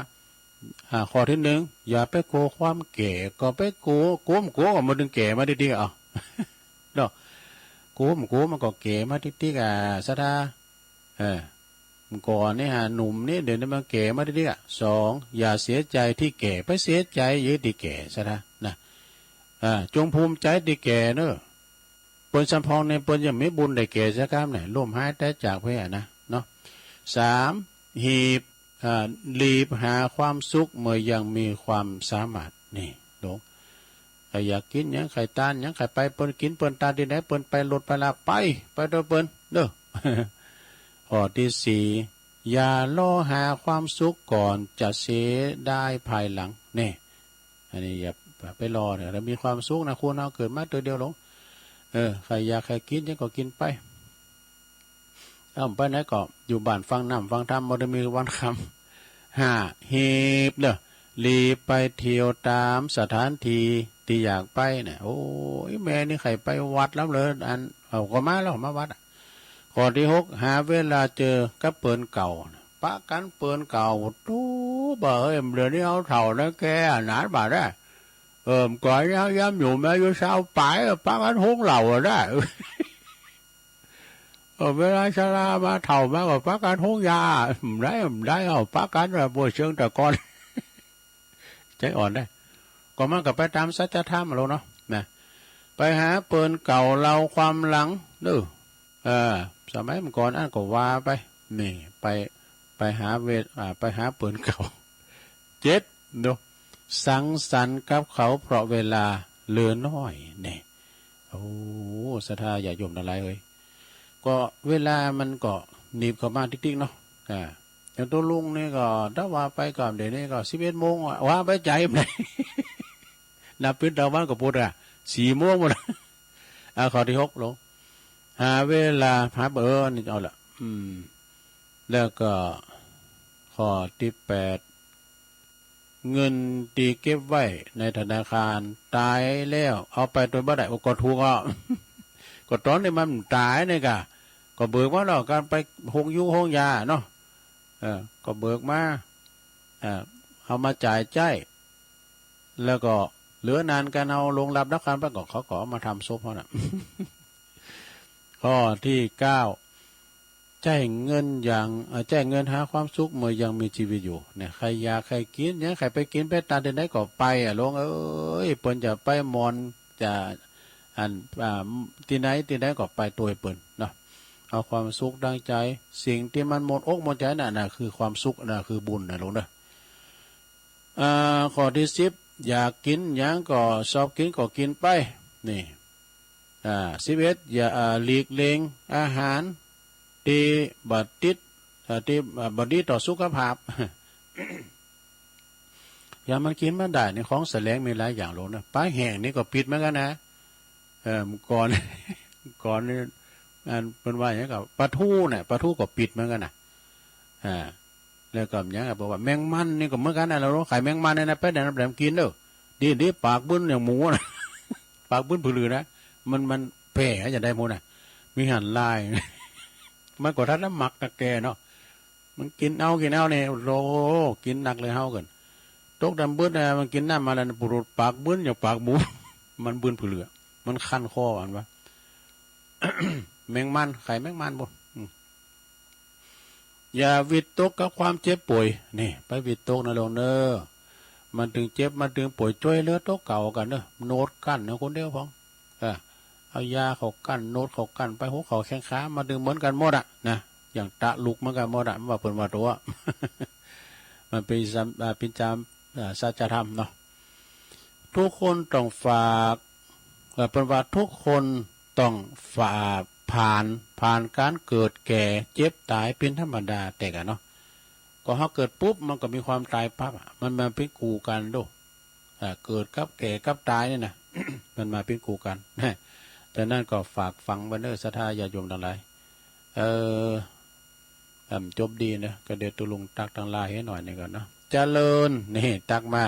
ข้อที่หนึ่งอย่าไปโกความแก่ก็ไปโกก็มาดึงแก่มาดิๆเอาเนาะโกมันก็แก่มาดิๆสะก่อนนี่หนุ่มนี่เดี๋ยวนี้มันแก่มาดิๆสองอย่าเสียใจที่แก่ไปเสียใจยืดที่แก่ซะนะจงภูมิใจที่แก่เนอะปนสัมพองในปนยังไม่บุญได้แก่สักคำไหนร่วมหายแต่จากเพื่อนะเนาะรีบหาความสุขเมื่อยังมีความสามารถนี่หลงใครอยากกินยังใครตานยังใครไปเปิ้นกินเปิ้นตาดีไหนเปิ้นไปรถไปลาไปโดยเปิ้นเด้อ ข้อที่4อย่าล่อหาความสุขก่อนจะเสียได้ภายหลังนี่อันนี้อย่าไปรอเนี่ยเรามีความสุขนะคุณเอาเกิดมาตัวเดียวหลงใครอยากใครกินยังก็กินไปไปไหนก็อยู่บ้านฟังน้ำฟังธรรมบ่ได้มีวันคำหีบเด้อรีบไปเที่ยวตามสถานที่ที่อยากไปเนี่ยโอ้ยแม่นี่ใครไปวัดแล้วเลยก็มาแล้วมาวัดข้อที่6หาเวลาเจอกับเปิ่นเก่าปะกันเปิ่นเก่าตู้บ่เอ็มเดี๋ยวนี้เอาเถ่าแล้วแกหนาบ่ได้ก่อนย้ำอยู่แม่อยู่เช้าไปปะกันหงเหล่าได้ เวลาชรามาเถ่ามาก็พักการห้องยาได้เอาพักการแบบปวดเชิงแต่ก่อนใจอ่อนได้ก็มันกับไปตามสัจธรรมเราเนาะนะไปหาเปิลเก่าเราความหลังดื้อสมัยเมื่อก่อนอันก็ว่าไปนี่ไปหาไปหาเปิลเก่าเจ็ดดูสังสรรค์กับเขาเพราะเวลาเหลือน้อยเนี่ยโอ้ศรัทธาอย่าโยมอะไรเลยก็เวลามันก็หนีบเข้ามาติ๊กๆเนาะอย่างตัวลุงนี่ก็ถ้าว่าไปก่อนเดี๋ยวนี้ก็11 โมงว่าไปใจมันนับเป็นดาวบ้านก็พูด4 โมงหมดข้อที่6ลงหาเวลาหาเบอร์นี่เอาละแล้วก็ข้อที่8เงินตีเก็บไว้ในธนาคารตายแล้วเอาไปตัวบ่ได้ก็ถูกก็ตอนนี้มันตายนี่ก็เบิกว่าเราการไปห้องยาเนาะก็เบิกมาเอามาจ่ายใจแล้วก็เหลือนานการเอาลงรับนักการไปก็เขาก็มาทำซบเขาน่ะ ข้อที่9แจ้งเงินหาความสุขเมื่อยังมีชีวิตอยู่เนี่ยใครอยากใครกินเนี่ยใครไปกินไปตามที่ไหนก็ไปลงเปิ้นจะไปมอนจะที่ไหนก็ไปตัวเปิ้นเนาะเอาความสุขดังใจสิ่งที่มันหมดอกหมดใจน่ะคือความสุขน่ะคือบุญนะลงเด้อข้อที่10อยากกินหยังก็ชอบกินก็กินไปนี่11อย่าหลีกเลี่ยงอาหารที่บดีต่อสุขภาพ อย่ามันกินมันได้ในของแสลงมีหลายอย่างลงนะปลาแห้งนี่ก็ผิดเหมือนกันนะก่อน ก่อนนี่เป็นว่าอย่างนี้กับปลาทูเนี่ยปลาทูก็ปิดเหมือนกันนะแล้วก็อย่างนี้บอกว่าแมงมันนี่ก็เหมือนกันนะเราขายแมงมันนะไปไหนเรากินเด้อดีปากบึ้นอย่างหมูนะ ปากบึ้นผือนะมันแผ่จะได้หมดนะมีหันลาย มันก็ทัดน้ำหมักตะแกเนาะมันกินเอาเนี่ยโลกินหนักเลยเฮากันตกดำบึ้นนะมันกินน้ำมาแล้วปุรุษปากบึ้นอย่างปากหมู มันบึ้นผือมันคันคออันวะ แมงมันไข่แมงมันบ่อย่าวิตกกับความเจ็บป่วยนี่ไปวิตกนะลงเนอมันถึงเจ็บมันถึงป่วยช่วยเลือดโตเก่ากันเนอะโน้ตกั้นนะคนเดียวพองเอายาเขากั้นโน้ตเขากั้นไปหัวเขาแข้งขามาดึงเหมือนกันหมดนะอย่างตะลุกเหมือนกันหมดมันว่าเปิดมาตัว มันเป็นจำสัจธรรมเนาะทุกคนต้องฝากเป็นว่าทุกคนต้องผ่านการเกิดแก่เจ็บตายเป็นธรรมดาแต่กันเนาะก็เขาเกิดปุ๊บมันก็มีความตายปั๊บมันมาเป็นกูกันด้วยเกิดกับแก่กับตายเนี่ยนะ มันมาเป็นกูกันแต่นั่นก็ฝากฟังบันเดอร์ศรัทธาญาโยมทั้งหลายจบดีนะก็เดี๋ยวตุลุงตักตังลายให้หน่อยนี่ก่อนเนาะเจริญนี่ตักมา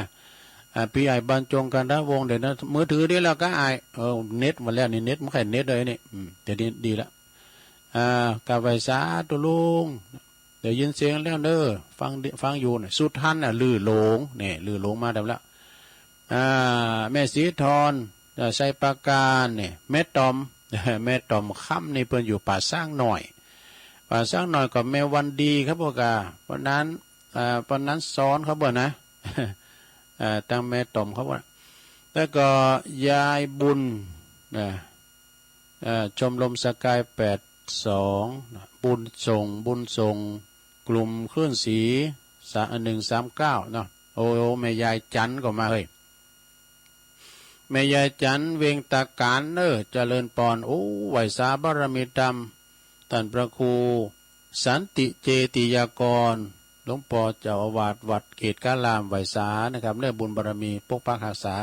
พี่ไอ้บรรจงกันนะวงเดี๋ยวนะมือถือนี่แล้วก็ไอเน็ตมาแล้วนี่เน็ตมันแค่เน็ตเลยนี่เดี๋ยวดีแล้วกับไฟสาตุลุงเดี๋ยวยินเสียงแล้วเด้อฟังอยู่น่ะสุดท่านลือหลงเนี่ยลือหลงมาแล้วแม่สีทอนใส่ปากการเนี่ยแม่ตอม แม่ตอมค่ำนี่เพิ่นอยู่ป่าสร้างหน่อยกับแม่วันดีครับพวกเพราะนั้นซ้อนเขาบ่นะ ตั้งแม่ตอมเขาบ่แล้วก็ยายบุญชมรมสกาย82บุญส่งกลุ่มคลื่นสี139เนาะโอ้แม่ยายจันก็มาเฮ้ยแม่ยายจันเวงตาการเจริญปอนไหวสาบารมีธรรมท่านพระครูสันติเจติยากรหลวงพ่อเจ้าอาวาสวัดเขตกาลามไหวสานะครับบุญบารมีปกปักรักษา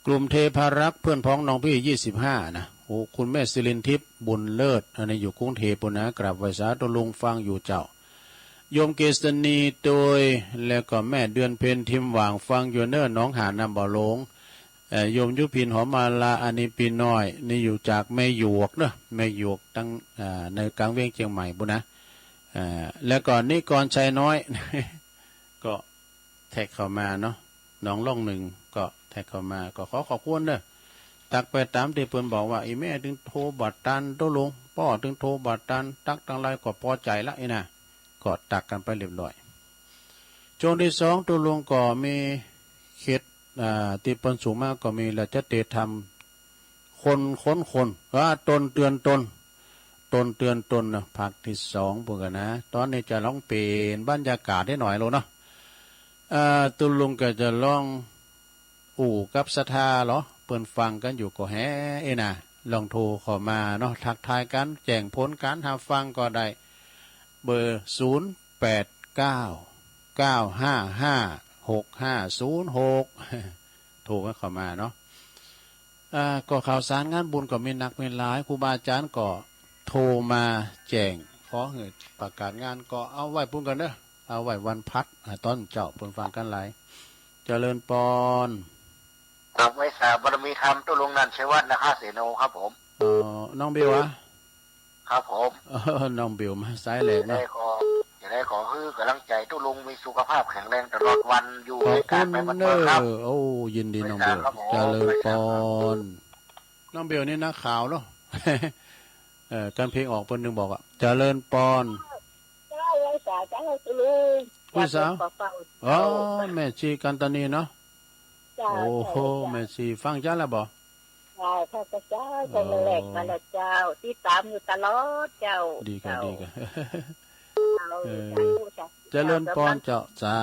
กลุ่มเทพารักษ์เพื่อนพ้องน้องพี่25นะคุณแม่ศิรินทิพย์บุญเลิศอันนี้อยู่กรุงเทพฯนะกราบไหวสาตลุงฟังอยู่เจ้าโยมเกษณีโดยแล้วก็แม่เดือนเพ็ญทิมหว่างฟังอยู่น้องหานำบ่อหลงโยมยุพินหอมมาลาอานิปีน้อยนี่อยู่จากแม่หยวกแม่หยวกตั้งในกลางเวียงเชียงใหม่บุนะแล้วก่อนนี่ก่อนชัยน้อย ก็แท็กเข้ามาเนาะน้องล่องหนึ่งก็แท็กเข้ามาก็ขอบคุณ ตักไปตามที่เพิ่นบอกว่าอีแม่ถึงโทรบัดตันโตลงพ่อถึงโทรบัดตันตักตั้งไรก็พอใจละไอ้น่ะก็ตักกันไปเรียบร้อยช่วงที่สองตัวลงก็มีเขตที่เปิ้นสูงมากก็มีเราจะเตะทำคนค้นคนว่าตนเตือนตนตนเตือนตนนะภาคที่สองพวกกันนะตอนนี้จะลองเปลี่ยนบรรยากาศได้หน่อยโลเนาะตุลุงก็จะลองอู่กับศรัทธาเหรอเปิ้นฟังกันอยู่ก็แฮเอ้น่ะลองโทรเข้ามาเนาะทักทายกันแจ้งผลการหาฟังก็ได้เบอร์0899555606โทรกันเข้ามาเนาะก็ข่าวสารงานบุญก็มีนักมีหลายครูบาอาจารย์ก็โทรมาแจ้งขอให้ประกาศงานก็เอาไว้พุ่นกันเด้อเอาไว้วันพัดตอนเจ้าเพิ่นฟังกันหลายเจริญปอนครับไว้สาบารมีธรรมตุลงนันเชวัฒนะคะเสโนครับผมน้องบิวอะครับผมน้องบิวมาสายแหลกเนาะจะได้ขอคือกำลังใจตุลุงมีสุขภาพแข็งแรงตลอดวันอยู่ในการไปบันเทิงครับโอ้ยินดีน้องบิวเจริญปอนน้องบิวนี่นักข่าวเนาะการเพลงออกคนหนึ่งบอกอ่ะเจริญปอนผู้สาวอ๋อแม่ชีกันตานีเนาะโอ้โหแม่ชีฟังจ้าแล้วบ่ใช่ข้าพเจ้าจะแหลกมาแล้วเจ้าที่ตามอยู่ตลอดเจ้าดีกันดีกันเจริญปอนเจ้าสา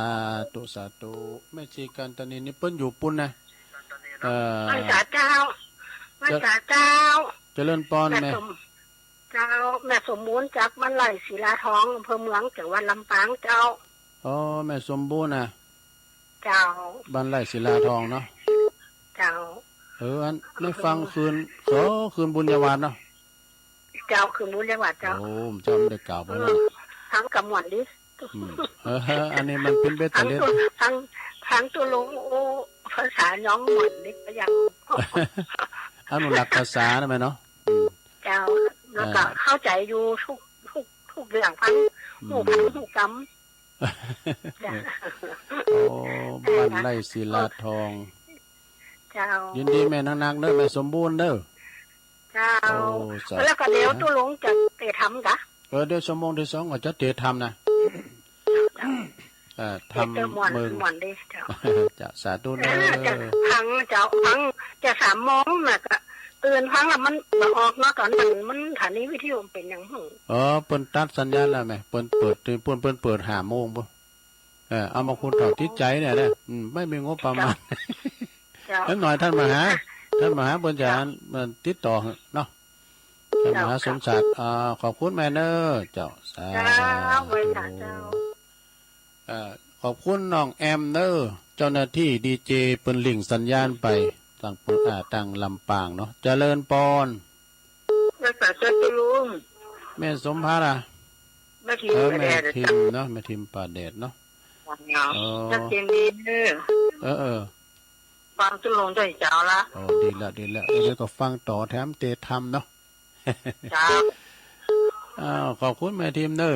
ธุสาธุแม่ชีกันตานีนี่เปิ้นอยู่ปุ่นนะพระเจ้าพระเจ้าเจริญปอนแม่เจ้าแม่สมบูรณ์จากบ้านไร่ศิลาทองอำเภอเมืองจังหวัดลำปางเจ้าอ๋อแม่สมบูรณ์นะเจ้าบ้านไร่ศิลาทองเนาะเจ้าอันได้ฟังคืนบุญญาวาสเนาะเจ้าคืนบุญญาวาสเจ้าโอ้จำได้กล่าวไปแล้วทั้งกำหนดดิอันนี้มันเป็นเบตเตอร์เล่นทั้งตัวลงโอภาษาน้องหมดนี่ก็ยังอนุรักษ์ภาษาได้ไหมเนาะเจ้าแล้วก็เข้าใจอยู่ทุกเรื่องพังหูกำโอ้บ้านไร่ศิลาทองเจ้ายินดีแม่นักๆเด้อแม่สมบูรณ์เด้อเจ้าแล้วก็เดี๋ยวตัวลงจะเตะทำกะเดี๋ยวชั่วโมงที่2ก็จะเตะทำนะทำเมืองจะสาธุเด้อพังจะ3 โมงน่ะก็ตื่นพังแล้วมันออกเนาะตอนมันฐานีวิทยุเป็นอย่างหึเปิ้นตัดสัญญาณแล้วแม่เปิ้นเปิดเปิด5 โมงบ่เอามาคุณเท่าที่ใจเนี่ยนะไม่มีงบประมาณนิดหน่อยท่านมหาเปิ้นจะมันติดต่อเนาะท่านมหาสมศักดิ์ขอบคุณแม่เด้อเจ้าสาธุขอบคุณน้องแอมเด้อเจ้าหน้าที่ดีเจเปิ้นลิงสัญญาณไปตั้งลำปางเนาะเจริญปอนแม่ป่าเจ้าลุงแม่สมภาระแม่ทิมเนาะแม่ทิมป่าแดดเนาะจะเสียงดีเด้อฟังตุลงด้วยเจ้าละดีละเดี๋ยวก็ฟังต่อแถมเตะทำเนาะจ้าขอบคุณแม่ทิมเด้อ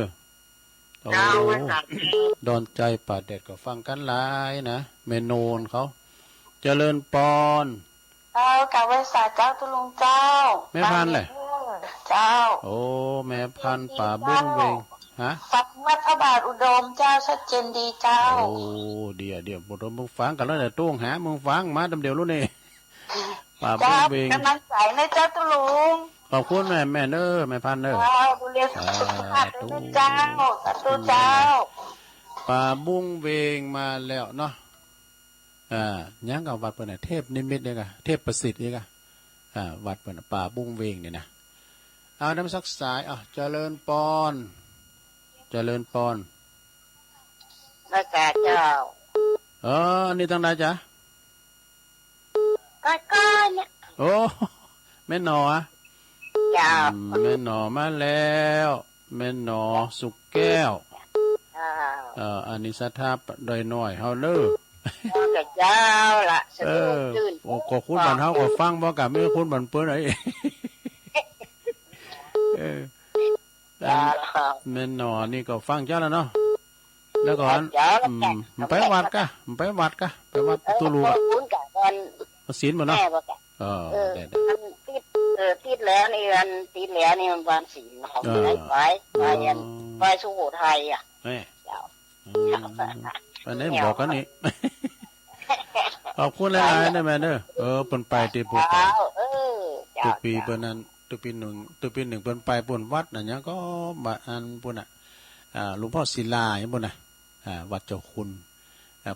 โอ้ดอนใจป่าแดดก็ฟังกันหลายนะแม่โนนเขาเจริญปอนกับเวสาเจ้าตุลุงเจ้าแม่พันเลยเจ้าโอ้แม่พันป่าบุ้งเวงฮะฟังวัดพระบาทอุดมเจ้าชัดเจนดีเจ้าโอ้เดี๋ยวบุตรมึงฟังกันแล้วเดี๋ยวตุ้งหามึงฟังมาเดี๋ยวรู้นี่ป่าบุ้งเวงกำลังใส่ในเจ้าตุลุงขอบคุณแม่เด้อแม่พันเด้อดูเรียนสุขภาพด้วยเจ้าสาธุเจ้าป่าบุ้งเวงมาแล้วเนาะยังกับวัดเปิดเทพนิมิตเนี่ยกะเทพประสิทธิ์เนี่ยกะวัดเปิดป่าบุ้งเวงเนี่ยนะเอาน้ำสักสายเจริญปอนพระเจ้านี่ตั้งไหนจ๊ะก็เนี่ยโอ้แม่หนอแม่หนอมาแล้วแม่หนอสุกแก้วอันนี้สัทธาโดยหน่อยเฮาเด้อกับเจ้าละสะดวกตื่นก็คุณบันเฮาก็ฟังบ่กับไม่คุณบันเปิ้นไอ้แม่นอนี่ก็ฟังเจ้าแล้วเนาะแล้วก่อนไปวัดกะไปวัดตุลูกศีลบ่เนาะ เออ เออ ได้ อันติดติดแล้วนี่อันติดแล้วนี่มันบานสีของไหนไปอันไปสุโขทัยอ่ะ แม่ เจ้า ไปไหนบอกกันนี่ ขอบคุณหลายๆนะแม่เด้อเปิ้นไปที่ภูเก็ต เออ ตุปีเปิ้นนั้นตุปีหนึ่งเปิ้นไปป่นวัดน่ะหยังก็มาอันปุ่นน่ะหลวงพ่อศิลาอย่างปุ่นน่ะวัดเจ้าคุณ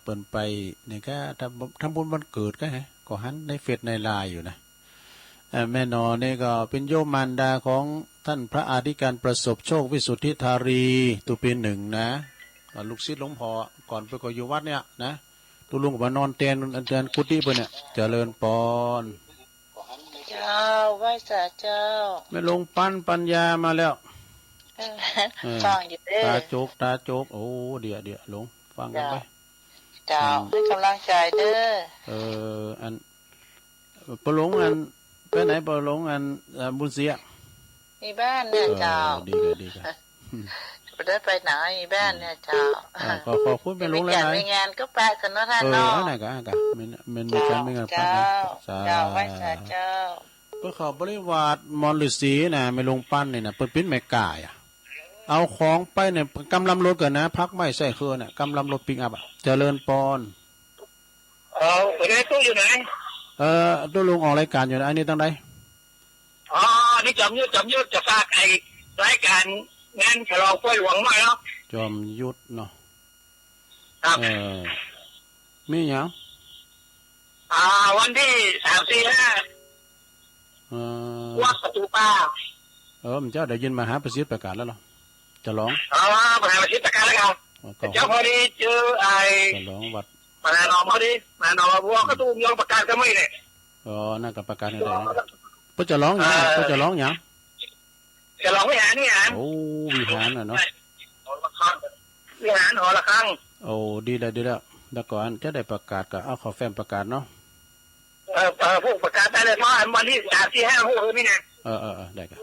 เปิ้นไปนี่ก็ทำบุญวันเกิดก็ฮะก็หันในเฟซในไลน์อยู่นะแม่นอนี่ก็เป็นโยมมารดาของท่านพระอธิการประสบโชควิสุทธิธารีตุปีหนึ่งนะลูกศิษย์หลวงพ่อก่อนไปก็อยู่วัดเนี่ยนะตุลุงก็มานอนเตียนกุฏิเปิ้นเนี่ยเจริญปอน เจ้าไหว้สาเจ้า ไม่ลงปัญญามาแล้ว ฟังอยู่เด้อ ตาโจกโอ้เดี๋ยวหลงฟังกันไป เจ้าให้กำลังใจเด้อ อันปหลงอันไปไหนปหลงอันบุญเสีย มีบ้านเนี่ยเจ้า ดีกัน ไปได้ไปไหนมีบ้านเนี่ยเจ้า ขอพูดไปหลง มี แล้ว การ นะ มีงานก็ไปสนท่านเนาะ อันไหนกันมันมีการไม่งานปั เจ้า นะ เจ้าไหว้สาเจ้า เพื่อเขาบริวารมอญฤาษีนะไม่ลงปั้นนี่นะเปิ้นปิ้นไม่กล้าอ่ะเอาของไปเนี่ยกำลำรถกันนะพักไม่ใส่เครือเนี่ยกำลำรถปิกอัพอ่ะเจริญปอน ไปไหนตู้อยู่ไหน ตัวลุงออกรายการอยู่นะอันนี้ตั้งใด อ๋อ นี่จำยุทธจะฝากไอ้รายการงานฉลองกล้วยหลวงมาแล้ว จอมยุทธเนาะ ครับ มีหยัง วันที่3-4-5วัดประตูป่า มันเจ้าได้ยินมหาประสิทธิ์ประกาศแล้วเหรอจะร้อง มหาวิทยาลัยการแล้วครับเจ้าพอดีเจอไอ้ จะร้องวัด มหาหนอมพอดีมหาหนอมวัวก็ตูมยองประกาศก็ไม่เนี่ย น่ากับประกาศให้ได้นะเพื่อจะร้องหยังเพื่อจะร้องหยัง ฉลองวิหารนี่ฮะ โอ้วิหารน่ะเนาะ วิหารหอระฆัง โอ้ดีแล้วแล้วก่อนจะได้ประกาศก็เอาขอแฟ้มประกาศเนาะ ผู้ประกาศได้เลยเพราะวันที่3-4-5ผู้นี่นะ ได้กัน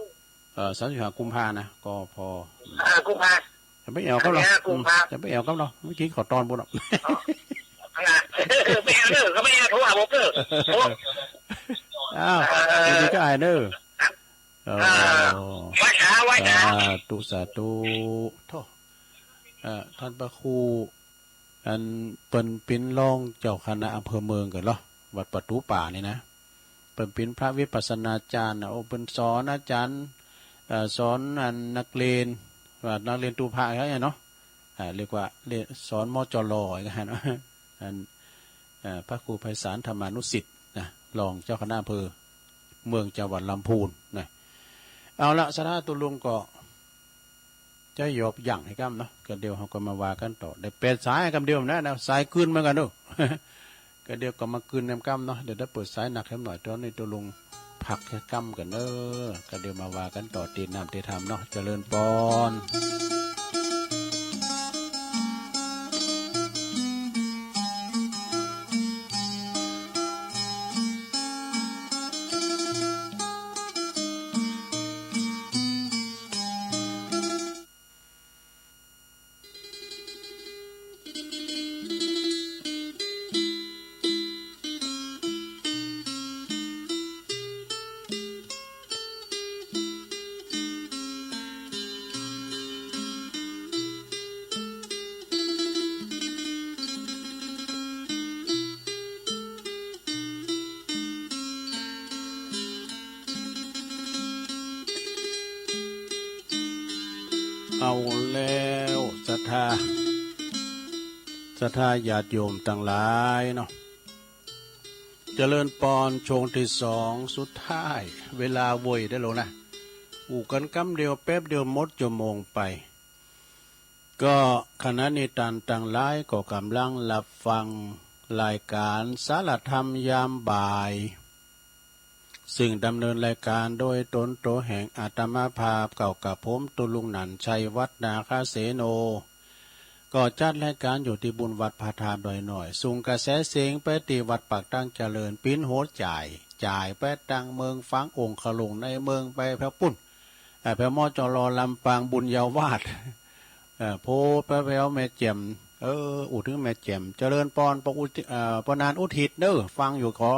35 กุมภานะก็พอ กุมภา จะไม่แอวก็หรอก กุมภา จะไม่แอวก็หรอกเมื่อกี้ขอตอนบุญหรอก ไม่เอาเด้อเขาไม่เอาโทรหาผมเด้อ อ้าวดีก็อายเด้อไว้ขา สาธุโทษท่านพระครูอันเป็นปิ้นรองเจ้าคณะอำเภอเมืองกันเหรอวัดประตูป่านี่นะเป็นปิ้นพระวิปัสสนาจารย์นะโอ้เป็นสอนอาจารย์สอนอันนักเรียนว่านักเรียนตูพระเขาเนาะเรียกว่าเรียนสอนมจรกันนะอันพระครูไพศาลธรรมานุสิทธิ์นะรองเจ้าคณะอำเภอเมืองจังหวัดลำพูนนะเอาละสถาตุลุงก็จะยอบอย่างให้กันเนาะก็เดี๋ยวเขาก็มาว่ากันต่อได้เปิดสายกันเดียวนะสายคืนเหมือนกันเนาะ ก็เดี๋ยวก็มาคืนน้ำกั้มเนาะเดี๋ยวได้เปิดสายหนักให้หน่อยตอนนี้ตัวลุงผักแค่กั้มกันเนอะก็เดี๋ยวมาว่ากันต่อตีน้ำตีธรรมเนาะเจริญปอนเอาแล้วศรัทธาญาติโยมต่างหลายเนาะเจริญปอนช่วงที่2สุดท้ายเวลาโวยได้แล้วนะอู่กันกำเดียวแป๊บเดียวหมดชั่วโมงไปก็คณะนิตันต่างหลายก็กำลังรับฟังรายการสารธรรมยามบ่ายซึ่งดำเนินรายการโดยตนโตแห่งอาตมาภาพเก่ากับผมตุลุงหนันชัยวัฒนาคาเสโนก็จัดรายการอยู่ที่บุญวัดพาทามโดยหน่อยส่งกระแสเสียงไปที่วัดปากตั้งเจริญปิ้นโหดจ่ายไปตั้งเมืองฟังองค์ขลุงในเมืองไปพระปุ่นพระมอจรลำปางบุญยาวาดโพพระแววแม่เจียมอุถึงแม่เจียมเจริญปอนปนานอุทิศเด้อฟังอยู่ขอ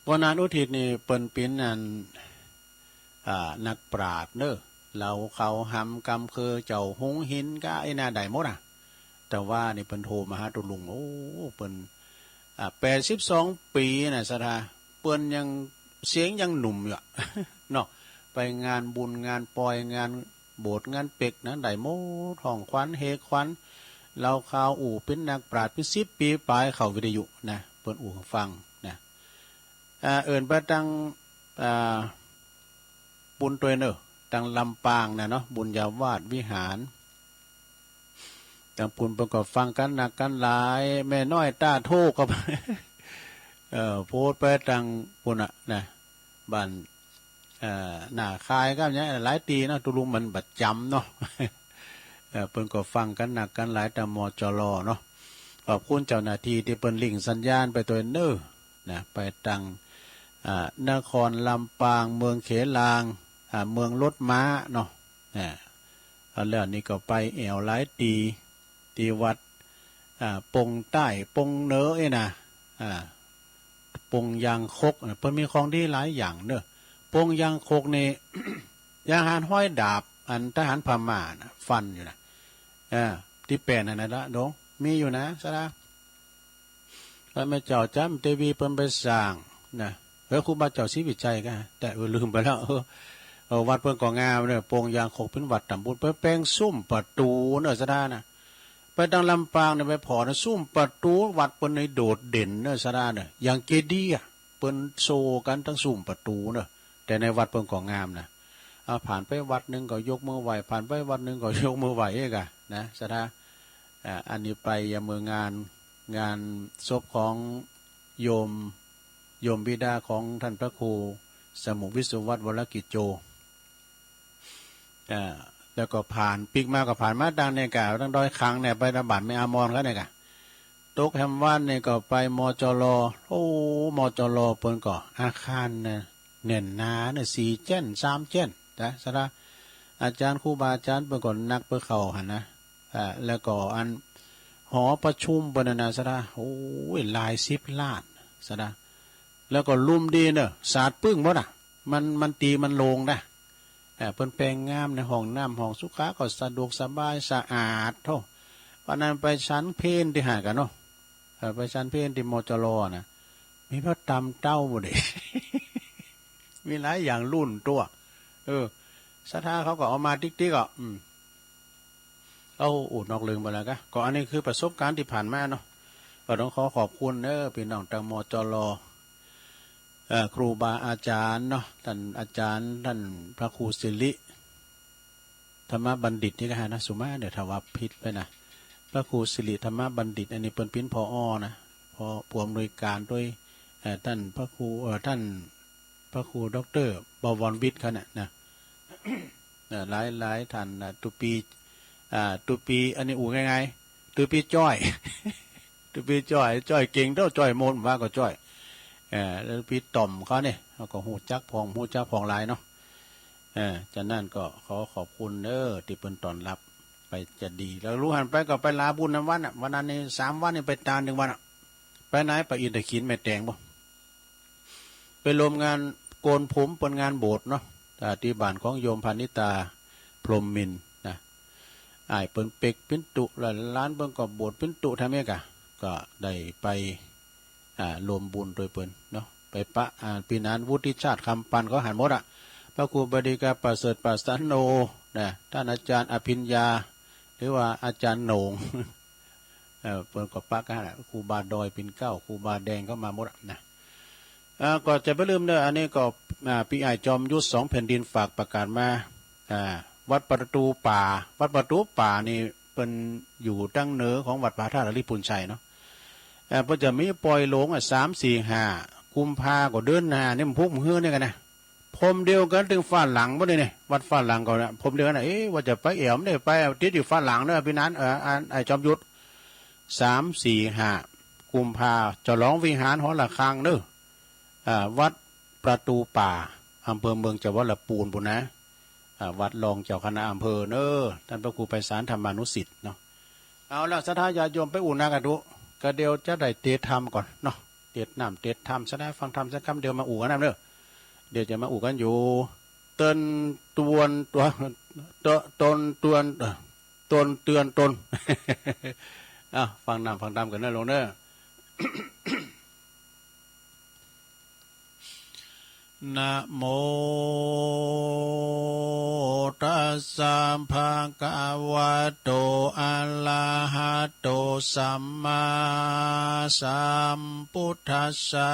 วันนั้นอุทิศนี่เปิ้นเป็นอันนักปราชญ์เนอะเราเขาหำกำคือเจ้าหงหินก็ไอ้นาใดหมดแต่ว่านี่เปิ้นโทรมาหาตุลุงโอ้เปิ้น82 ปีน่ะสะทาเปิ้นยังเสียงยังหนุ่มอยู่ เนาะไปงานบุญงานปอยงานโบสถ์งานเป็กนะได้โมท้องควันเฮควันเราข่าวอู่เป็นนักปราชญ์เป็น10 ปีปลายเข้าวิทยุนะเปิ้นอู่ฟังนะเอิ้นไปตั้งบุญตัวเนอะตั้งลำปางนะเนาะบุญญาวาสวิหารตั้งปุนประกอบฟังกันหนักกันหลายแม่น้อยต้าโทกับ โพสไปตั้งปุนอ่ะนะบ้านหน้าคายก็เนี้ยหลายตีเนาะตุลุงมันบัดจำเนาะ เปิ้นก็ฟังกันหนักกันหลายแต่มจรเนาะขอบคุณเจ้าหน้าที่ที่เปิ้นลิงสัญญาณไปตัวเนอนะไปตั้งนครลำปางเมืองเขลางเมืองรถม้าเนาะแล้วนี่ก็ไปแอวหลายตีวัดปงใต้ปงเหนือนะปงยางคกเพิ่นมีของดีหลายอย่างเนอะปงยางคกนี่ ยางหานห้อยดาบอันทหารพม่านะฟันอยู่นะที่แปลนนั่นละน้องมีอยู่นะสระพระแม่เจ้าจำเทวีเพิ่นไปสร้างนะครูบาเจ้าศรีวิชัยก็แต่ลืมไปแล้ววัดเพิ่นก็งามเนี่ยโปงยางคกเป็นวัดตำบลเพิ่นแปลงซุ่มประตูเนอะสระนะไปทางลำปางเนี่ยไปพอนะซุ่มประตูวัดเพิ่นในโดดเด่นเนอะสระเนี่ยอย่างเจดีย์เพิ่นโซกันทั้งซุ่มประตูเนอะแต่ในวัดเพิ่นก็งามนะผ่านไปวัดนึงก็ยกมือไหว้ผ่านไปวัดนึงก็ยกมือไหว้เองอะนะสระอันนี้ไปยังมืองานศพของโยมบิดาของท่านพระครูสมุวิสุวัตรวรกิจโจแล้วก็ผ่านปีกมาก็ผ่านมาดังในกาตั้ง100 ครั้งเนี่ยไประบาดไม่อามอนก็เนี่ยกะตกแฮมวันเนี่ยก็ไปมจรมจรเปิ้นก็อาคารเนี่ยเน่นหนาเนี่ย4 เจ้น3 เจ้นนะสระอาจารย์ครูบาอาจารย์เปิ้นก็นักเปิ้นเข้าหั่นนะแล้วก็อันหอประชุมเปิ้นน่ะสระโอ้ยหลาย10 ล้านสระแล้วก็ลุ่มดีเนอะสาดปึ้งบ่น่ะมันตีมันลงนะเปิ้นแปลงงามในห้องน้ำห้องสุขาก็สะดวกสบายสะอาดเท่าวันนั้นไปชั้นเพนที่หากันเนาะไปชั้นเพนที่มจรนะมีพระตำเต้าบ่เด้ มีหลายอย่างรุ่นตัวศรัทธาเขาก็เอามาติ๊กๆอ่ะเอาอุดนอกลืมไปแล้วก็อันนี้คือประสบการณ์ที่ผ่านมาเนาะก็ต้องขอบคุณพี่น้องทางมจรครูบาอาจารย์เนาะท่านอาจารย์ท่านพระครูศิริธรรมบัณฑิตนี่ก็ฮะนะสุมาเดี๋ยวทว่าพิษไปนะพระครูศิริธรรมบัณฑิตอันนี้เป็นปิ้นพอนะพอผู้อำนวยการด้วยท่านพระครูท่านพระครูดร.บวรวิทย์เขาเนี่ยนะ หลายท่านตุปีอันนี้อู่ง่ายๆตุปีจ้อย ตุปีจ้อยเก่งเท่าจ้อยโมนว่าก็จ้อยแล้วพี่ต่อมเขาเนี่ยเขาก็หูจักพองหลายเนาะจากนั้นก็ขอบคุณที่เปิ้นต้อนรับไปจะดีแล้วรู้หันไปก็ไปลาบุญน้ำวันวันนั้นนี่3 วันนี่ไปตา1 วันไปไหนไปอินทขินแม่แตงบ่ไปรวมงานโกนผมเป็นงานโบสถ์เนาะที่บ้านของโยมพานิตาพรหมมินนะเปิ้นเป็กปิ้นตุล้านเปิ้นก็โบสถ์ปิ้นตุทำเองก็ได้ไปรวมบุญโดยเปิ้นเนาะไปปะปีนั้นวุฒิชาติคำปันก็หันหมดพระครูบดีกาประเสริฐปัสสันโนนะท่านอาจารย์อภิญญาหรือว่าอาจารย์โหนง เปิ้นก็ปะกันครูบาดอยปิ่นเก้าครูบาแดงก็มาหมดนะก็จะไม่ลืมอันนี้ก็พี่ไอจอมยุทธ2 แผ่นดินฝากประกาศมาวัดประตูป่านี่เป็นอยู่ตั้งเหนือของวัดพระธาตุอริพุนชัยเนาะเพิ่นจะมีปล่อยหลง3 4 5 กุมภาก็เดินหน้านี่มันพุ่งเฮือนี่กันนะพรมเดียวกันถึงฟ้าหลังบ่ได้นี่วัดฟ้าหลังก็นะพรมเดียวกันว่าจะไปแอวไม่ได้ไปติดอยู่ฟ้าหลังเด้อพี่นั้นไอจอมยุทธ3 4 5 กุมภาจะร้องวิหารหอระฆังเด้อวัดประตูป่าอำเภอเมืองจังหวัดลำพูนปุ่นนะวัดรองเจ้าคณะอำเภอท่านพระครูไพศาลธรรมานุสิทธิ์เนาะเอาละศรัทธาญาติโยมไปอุ่นนากันดูก็เดี๋ยวจะได้เตรียมทำก่อนเนาะ เต็ดน้ำเต็ดทำซะได้ฟังทำสักคำเดียวมาอู่กันนะเด้อเดี๋ยวจะมาอู่กันอยู่เตือนตวนตัวตนตวนตนเตือนตน ฟังนำฟังตามกันนะลงเด้อ นะโมตัสสะภะคะวะโตอะระหะโตสัมมาสัมพุทธัสสะ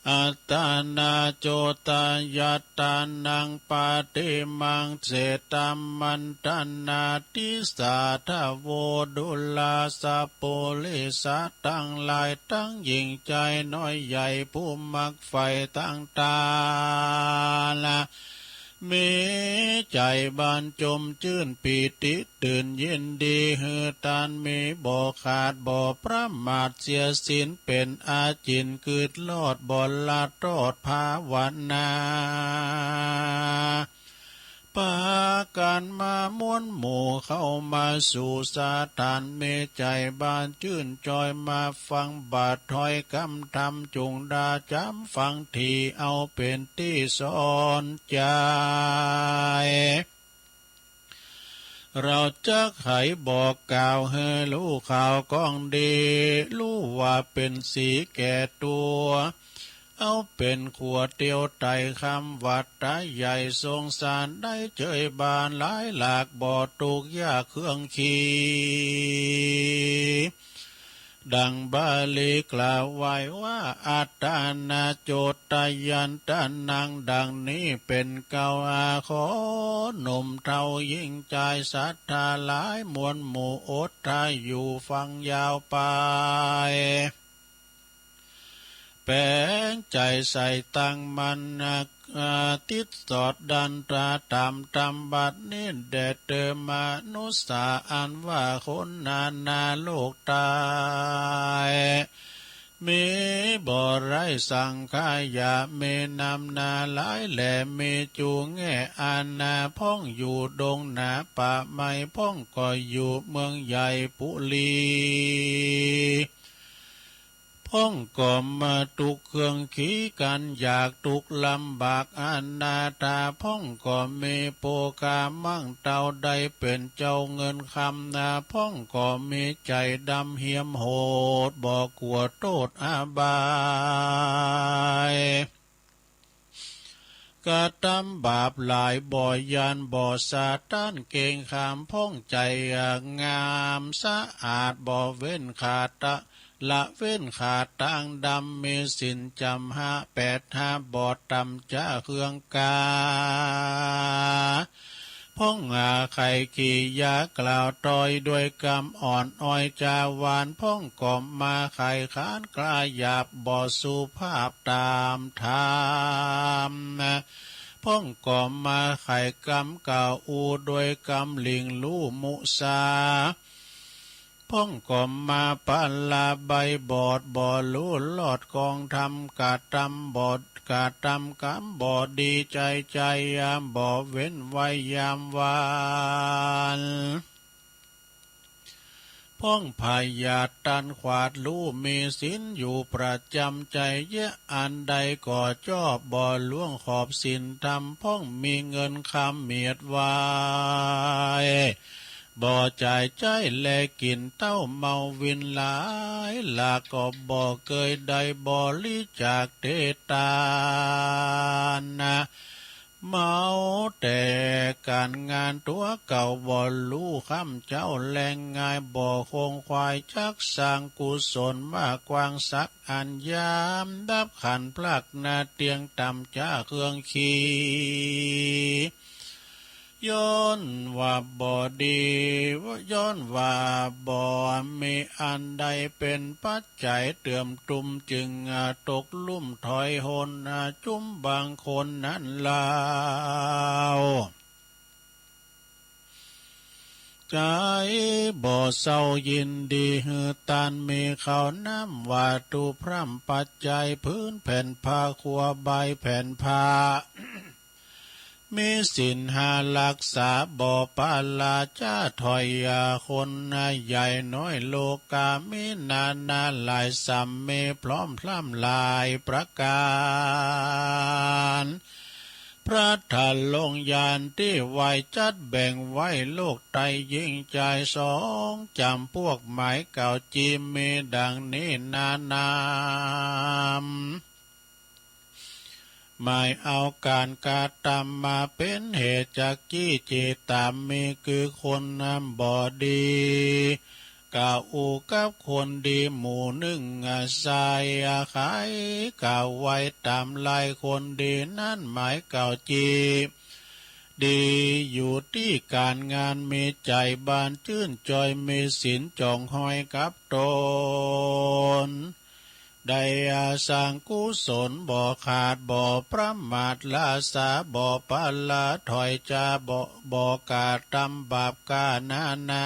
อัตตานาโจตยัตตานังปาติมังเสตัมมันตนาติสาทโวดุลาสะโปลิสัตตั้งหลายตั้งยิ่งใจน้อยใหญ่ผู้มักไฟตั้งตาละมีใจบานจมชื่นปีติตื่นยินดีฮือตานมีบ่ขาดบ่ประมาทเสียสินเป็นอาจินคืดลอดบ่ละตอดภาวนาปาการมาม้วนหมู่เข้ามาสู่สาถานเมใจบานชื่นจอยมาฟังบาทถอยคำธรรมจุงดาจำฟังทีเอาเป็นที่สอนใจเราจะไขบอกกล่าวให้รู้ข่าวก้องดีรู้ว่าเป็นสีแก่ตัวเอาเป็นขัวเตียวไตคำวัดตาใหญ่ทรงสารได้เจยบานหลายหลากบ่อตุกยากเครื่องขีดังบาลีกล่าวไว้ว่าอัตตานาโจตยันตานังดังนี้เป็นเก่าอาขอหนุ่มเท่ายิ่งใจศรัทธาหลายมวลหมู่อดทายอยู่ฟังยาวไปแปลงใจใส่ตั้งมันติดสอดดันตราตามตำบัดนี้แดดเติมมานุสาอันว่าคนนาโลกตายมีบ่อไรสังขายาเมนำนาหลายแหล่เมจูแง่อานาพ่องอยู่ดงหนาป่าไม้พ่องก็อยู่เมืองใหญ่ปุลีพ้องก่อมาตุกเครื่องขี้กันอยากตุกลำบากอนาตาพ้องก่อเมโปกามั่งเต่าใดเป็นเจ้าเงินคำนาพ้องก่อมีใจดำเหียมโหดบอกกลัวโทษอาบายกะตำบาปหลายบ่อยานบ่อซาตานเก่งขามพ้องใจงามสะอาดบ่เว้นขาดตะละเว้นขาดต่างดำมีสินจำ585บอดตำจ้าเครื่องกาพ้องไข่ขี่ยากล่าวตอยด้วยกำอ่อนอ้อยจาวานพ้องก่อมมาไข่ขานกลายหยาบบ่สุภาพตามธรรมพ้องก่อมมาไข่กำเก่าอูด้วยกำลิงลู่มุสาพ้องก่อมมาปัลลาใบบอดบ่อลู่ลอดกองทำกาตำบอดกาตำกำบอดดีใจใจยามบ่อเว้นไว้ยามวานพ้องพายาตันขวาดลู่มีสินอยู่ประจำใจเยอะอันใดก่อจอบบ่อล่วงขอบสินทำพ้องมีเงินคำเมียดไว้บ่จ่ายใจแลกินเต้าเมาวินหลายหลากก็บ่เคยได้บริจาคเทตานะเมาแต่การงานตัวเก่าบ่รู้คำเจ้าแรงง่ายบ่คงควายจักสร้างกุศลมากกวางสักอันยามดับขันพลักนาเตียงต่ำจ้าเครื่องขีย้อนว่าบ่ดีย้อนว่าบ่มีอันใดเป็นปัจจัยเติมตุมจึงตกลุ่มถอยหนจุ้มบางคนนั้นลาวใจบ่เศร้ายินดีฮือตานมีเขาน้ำว่าตูพร่ำปัจจัยพื้นแผ่นผ้าขัวใบแผ่นผ้า มีสินหารักษาบ่ปาลาจ้าถอยยาคนนาใหญ่น้อยโลกามินานาหลายสัมเมพร้อมพล่ำลายประการพระทันลงยานที่ไว้จัดแบ่งไว้โลกไตยิ่งใจสองจำพวกหมายเก่าจีมีดังนี้นานามหมายเอาการกาตามมาเป็นเหตุจากกี้เจตามมีคือคนนำบ่ดีกล่าวอูกับคนดีหมู่หนึ่งอาศัยอาขายกล่าวไว้ตามลายคนดีนั่นหมายเก่าจีดีอยู่ที่การงานมีใจบานชื่นจอยมีศีลจองห้อยกับตนได้อาสังกุศลบ่ขาดบ่ประมาทลาสาบ่ปาลาถอยจาบ่กาตำบาปกานา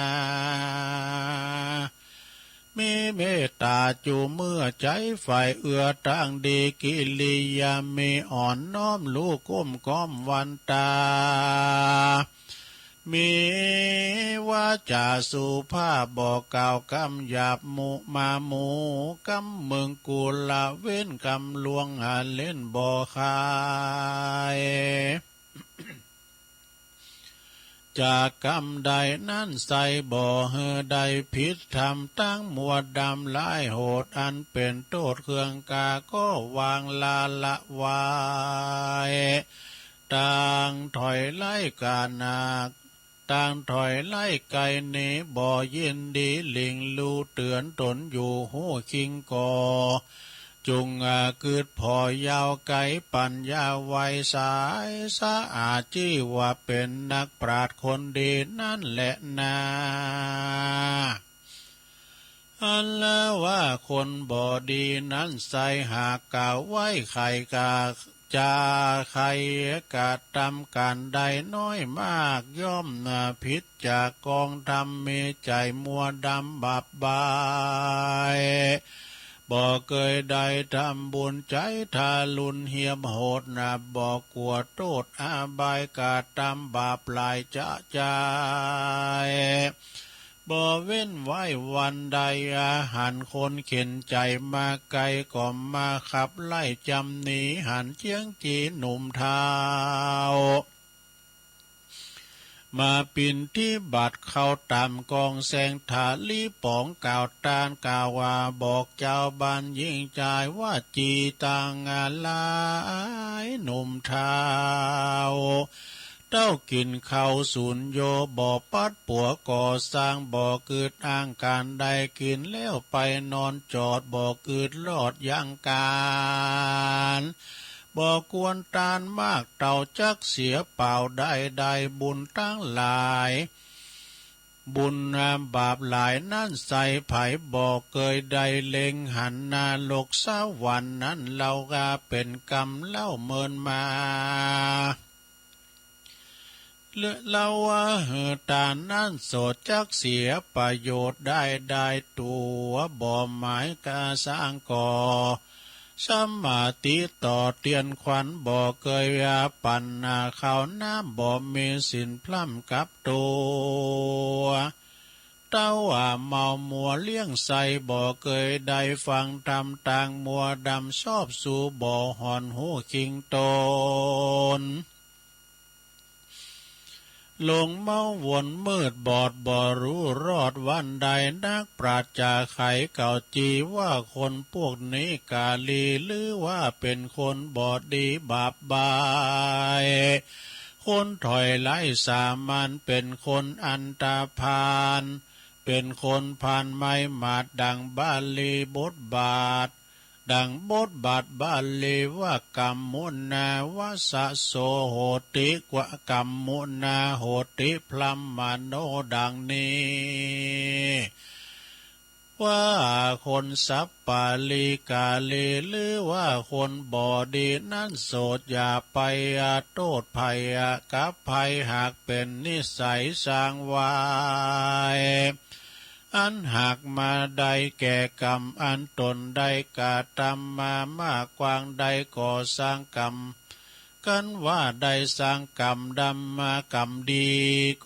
มีเมตตาจูเมื่อใจฝ่ายเอื้อทางดีกิริยามีอ่อนน้อมลูกก้มก้อมวันตามีว่าจ่าสุภาพบอกกล่าวกำหยาบมุมาหมูกำเมืองกุละเว้นกำลวงหาเล่นบ่คายจากกรรมใดนั้นใส่บ่อเฮอใดผิดทำตั้งมัวดำลายโหดอันเป็นโทษเครื่องกาก็วางลาละวายต่างถอยไล่กานาคต่างถอยไล่ไก่เนบ่ยินดีลิงลูเตือนตนอยู่หูคิงกอจุงเกิดพอยาวไก่ปัญญาไวสายสะอาดจี้ว่าเป็นนักปราชญ์คนดีนั่นแหละนาอันแล้วว่าคนบ่ดีนั้นใส่หากกล่าวไว้ไข่กาจาใครกะทำการใดน้อยมากย่อมพิษจากกองทำมีใจมัวดำบาปบายบ่เคยได้ทำบุญใจทาลุนเหียมโหดบ่กลัวโทษอาบายกะทำบาปลายจะใจบ่เว้นไว้วันใดอาหันคนเข็นใจมาไกลก็มาขับไล่จำหนีหันเจียงจีหนุ่มเท้ามาปินที่บัดเข้าตามกองแสงถาลีป๋องกล่าวตานกล่าวว่าบอกเจ้าบ้านยิ่งใจว่าจีต่างงานลายหนุ่มเท้าเต้ากินข้าวสุนโยบ่อปัดปัวก่อสร้างบ่อเกิดอ้างการใดกินแล้วไปนอนจอดบ่อเกิดรอดยังการบ่กวนตานมากเต่าจักเสียเปล่าได้บุญตั้งหลายบุญบาปหลายนั่นใส่ไผ่บ่เคยได้เล็งหันหน้าโลกสวรรค์นั้นเราก็เป็นกรรมเล่าเมินมาเลือเล่าว่าตานั้นโสดจักเสียประโยชน์ได้ตัวบ่หมายกาสร้างก่อสมาติต่อเตียนขวัญบ่เคยปันข้าวน้ำบ่มีสินพร่ำกับตัวเต้าเมามัวเลี้ยงใสบ่เคยได้ฟังทำต่างมัวดำชอบสู่บ่หอนหูคิงตนลงเมาวนมืดบอดบ่รู้รอดวันใดนักปราชญ์จาไขเก่าจีว่าคนพวกนี้กาลีหรือว่าเป็นคนบอดดีบาปบายคนถอยไล่สามัญเป็นคนอันตาพานเป็นคนผ่านไม่มาดดังบาลีบทบาทดังบทบาทบาลีว่ากรรมมุนาวาสะโสโหติกวะกรรมมุนาโหติพลัมมโนดังนี้ว่าคนสัพปาลีกาลีหรือว่าคนบอดีนั้นโสดอย่าไปโทษภัยกับภัยหากเป็นนิสัยสร้างไว้อันหากมาได้แก่กรรมอันตนได้กาทำมามากกวางได้ก่อสร้างกรรม กันว่าได้สร้างกรรมดำมากรรมดี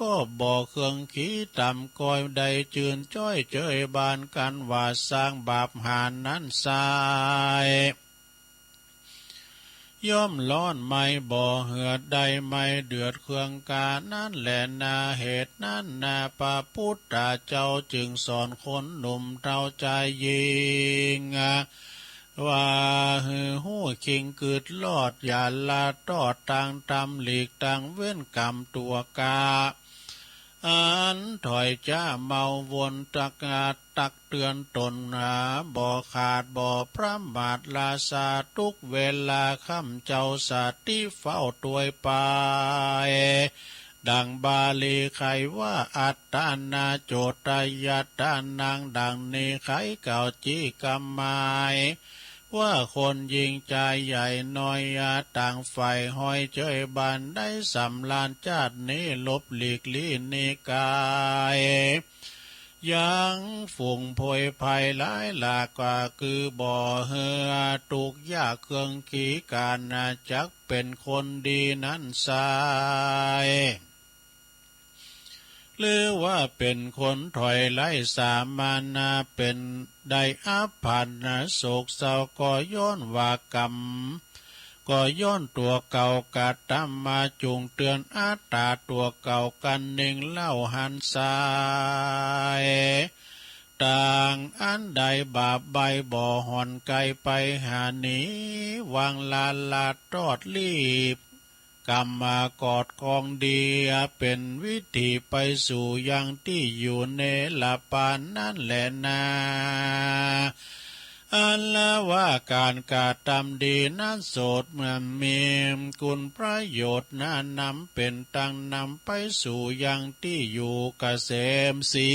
ก็บ่เครื่องขี้ต่ำก้อยได้จืนจ้อยเจยบานกันว่าสร้างบาปหานั้นสายย่อมร้อนไม่บ่เหือดใดไม่เดือดเครื่องกานั่นแหละนาเหตุนั้นนาพระพุทธเจ้าจึงสอนคนหนุ่มเท่าใจยิงว่าหู้คิงกึดลอดอย่าลาตอดต่างตำหลีกต่างเว้นกรรมตัวกาอันถอยจ้าเมาวนตักตักเตือนตนบ่ขาดบ่พระมาทลาสาทุกเวลาค่ำเจ้าสาติเฝ้าตัวยไปดังบาลีไขว่าอัตตานาโจตยัตตานางดังนี้ไขเก่าจีกรรมหมายว่าคนยิงใจใหญ่น้อยต่างฝ่ายห้อยเจยบานได้สำลานชาตินี้ลบหลีกลี่นิกายยังฝุ่งพวยภัยหลายหลากกว่าคือบ่อเหือตุกยากเครื่องขีการจักเป็นคนดีนั้นสายหรือว่าเป็นคนถอยไล่สามานาเป็นได้อาภันโศกเศร้าก็ย้อนว่ากรรมก็ย้อนตัวเก่ากาตามมาจุงเตือนอาตาตัวเก่ากันหนึ่งเล่าหันสายต่างอันใดบาปใบบ่อหอนไกลไปหาหนีวางลาลาตอดรีบกรรมมากอดกองดีเป็นวิธีไปสู่ยังที่อยู่ในละปานนั่นแหละนาอันละว่าการกาทำดีนั้นโสดเมื่อมีคุณประโยชน์นั้นนำเป็นตังนำไปสู่ยังที่อยู่เกษมสี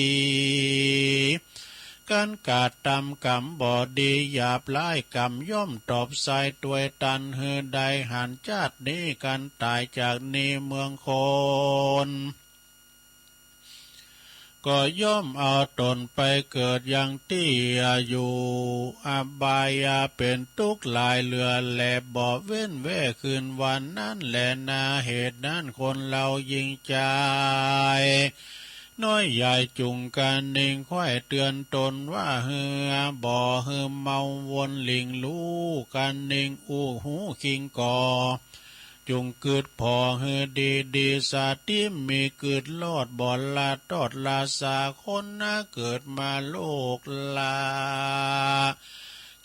การกาทำกรรมบ่ดีหยาบลายกรรมย่อมตอบใส่ตัวตันเฮือใดหันชาตินี้กันตายจากนี้เมืองคนก็ย่อมเอาตนไปเกิดอย่างที่อยู่อบายเป็นทุกข์หลายเหลือแหลบ่เว้นแว่คืนวันนั้นแหละนาเหตุนั้นคนเรายิงใจน้อยใหญ่จุงกันเน่งค่อยเตือนตนว่าเฮือบ่เฮือเมาวนหลิงรู้กันเน่งอู้หูคิงก่อจุงเกิดพอเฮือดีดีสาติมีเกิดลอดบ่ลาตอดลาสาคนเกิดมาโลกลา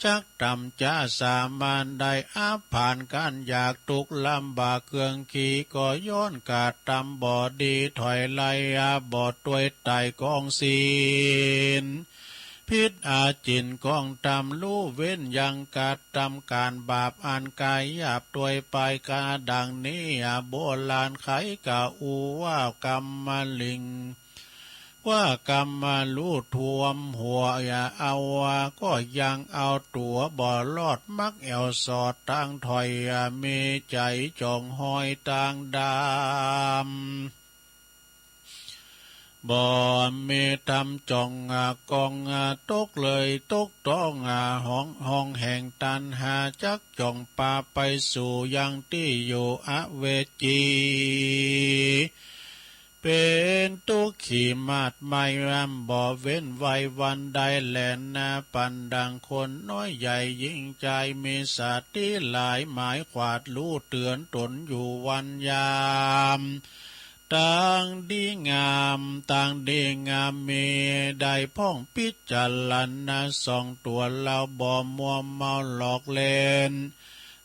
จักตำจ้าสามานได้อาผ่านการอยากตุกลำบากเครื่องขี่ก็ย้อนกาดตำบ่อดีถอยไล่บ่อตัวยไตกองศีลพิษอาจินกองตำลู่เว้นยังกาดตำการบาปอันกายหยาบตัวยไปกาดังนี้โบราณไขกะอูว่ากรรมมาลิงว่ากรรมมาลู่ท่วมหัวอย่าเอาก็ยังเอาตัวบ่อลอดมักแอวสอดตั้งถอยมีใจจองหอยต่างดำบ่มีทำจองกองตกเลยตกต้องห้องแห่งตันหาจักจองป่าไปสู่ยังที่อยู่อเวจีเป็นตุขีมาดไม่รำบ่เว้นไว้วันใดแลนาปันดังคนน้อยใหญ่ยิ่งใจมีสติหลายหมายขวาดรู้เตือนตนอยู่วันยามต่างดีงามต่างดีงามมีได้พ้องพิจารณาส่องตัวเราบ่มัวเมาหลอกเล่น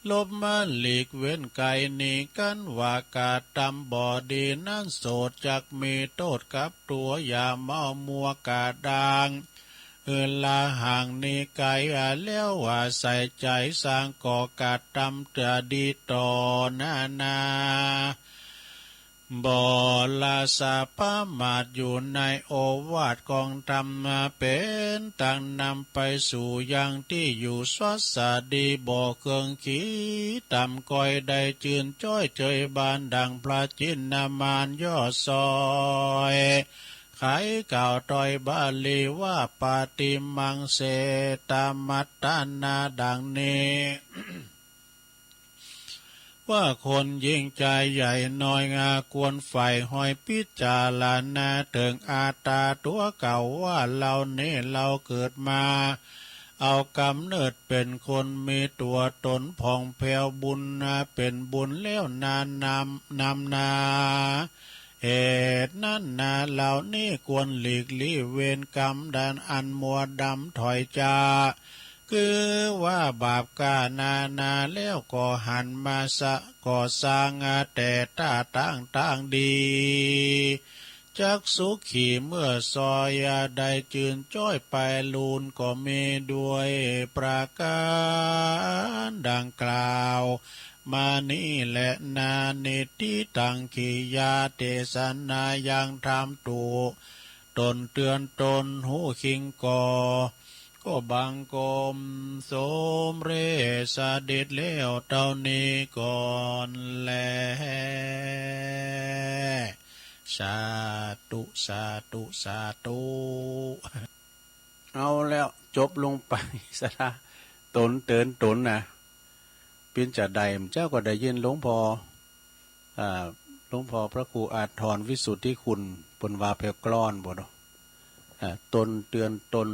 ลบมาหลีกเว้นไกลนี้กันว่ากาตำบ่อดีนั้นโสดจักมีโทษกับตัวอย่าเมามัวกาดังลาห่างนี้ไกลแล้วว่าใส่ใจสร้างก่อกาตำจะดีต่อนาบ่ลาสาพามาดอยู่ในโอวาทกองธรรมมาเป็นต่างนำไปสู่ยังที่อยู่สวัสดีบ่เครื่องขี้ต่ำก้อยได้จืนจ้อยเจยบานดังพระจินนามานย่อซอยไขเก่าต่อยบาลีว่าปาติมังเสตามัตตานาดังนี้ ว่าคนยิ่งใจใหญ่น้อยงากวนไฟหอยพิจารณาถึงอาตาตัวเก่าว่าเราเนี่ยเราเกิดมาเอากำเนิดเป็นคนมีตัวตนผ่องแผ้วบุญนาเป็นบุญแล้วนานนำนาเหตุนั้นนาเหล่านี้ควรหลีกลี่เวรกรรมดานอันมัวดำถอยจาคือว่าบาปกานาแล้วก็หันมาก่อสร้างแต่ตาต่างดีจักสุขีเมื่อซอยได้จืนจ้อยไปลูนก็มีด้วยประการดังกล่าวมานี่แหละนาเนติตังขียาเทศนายังทำตูตนเตือนตนหูคิงก็บังกรมสมเรสเด็จแล้วเท่านี้ก่อนแลสาธุสาธุสาธุเอาแล้วจบลงไปสะตนเตือนตนนะเป็นจะใดเจ้าก็ได้ยินหลวงพ่อพระครูอาทรวิสุทธิคุณปนวาเพลกรอนบ่เนาะตนเตือนตน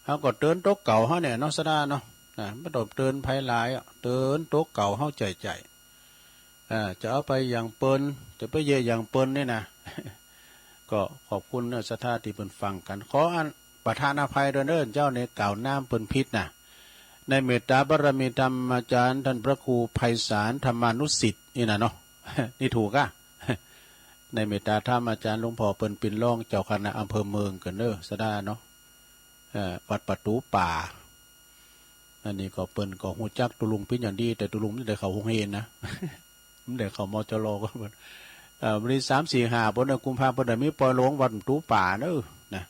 เขาก็เตือนโต๊ะเก่าเขาเนี่ยเนาะสะเนาะไม่ต้องเตือนภัยหลายเตือนโต๊ะเก่าเขาใจจะเอาไปอย่างเปิ้นจะไปเยอะอย่างเปิ้นนี่นะ ก็ขอบคุณเนื้อสถาที่เปิ้นฟังกันขออันประทานอภัยด้วยเด้อเจ้าในกล่าวน้ำเปิ้นพิษนะในเมตตาบารมีธรรมอาจารย์ท่านพระครูไพศาลธรรมานุสิทธิ์นี่นะเนาะ นี่ถูกอ่ะ ในเมตตาธรรมอาจารย์หลวงพ่อเปิ้นปินร่องเจ้าคณะอำเภอเมืองกันเด้อสะดาเนาะวัดประตูป่าอันนี้ก็เปิ้นก็หูจักตุลุงเป็นอย่างดีแต่ตุลุงนี่ได้เขาหงเฮนนะ ไม่ได้เขามอจรก็เปิ้นวันที่3-4-5 เดือนกุมภาพันธ์มีปล่อยหลวงวัดประตูป่าเด้อนะ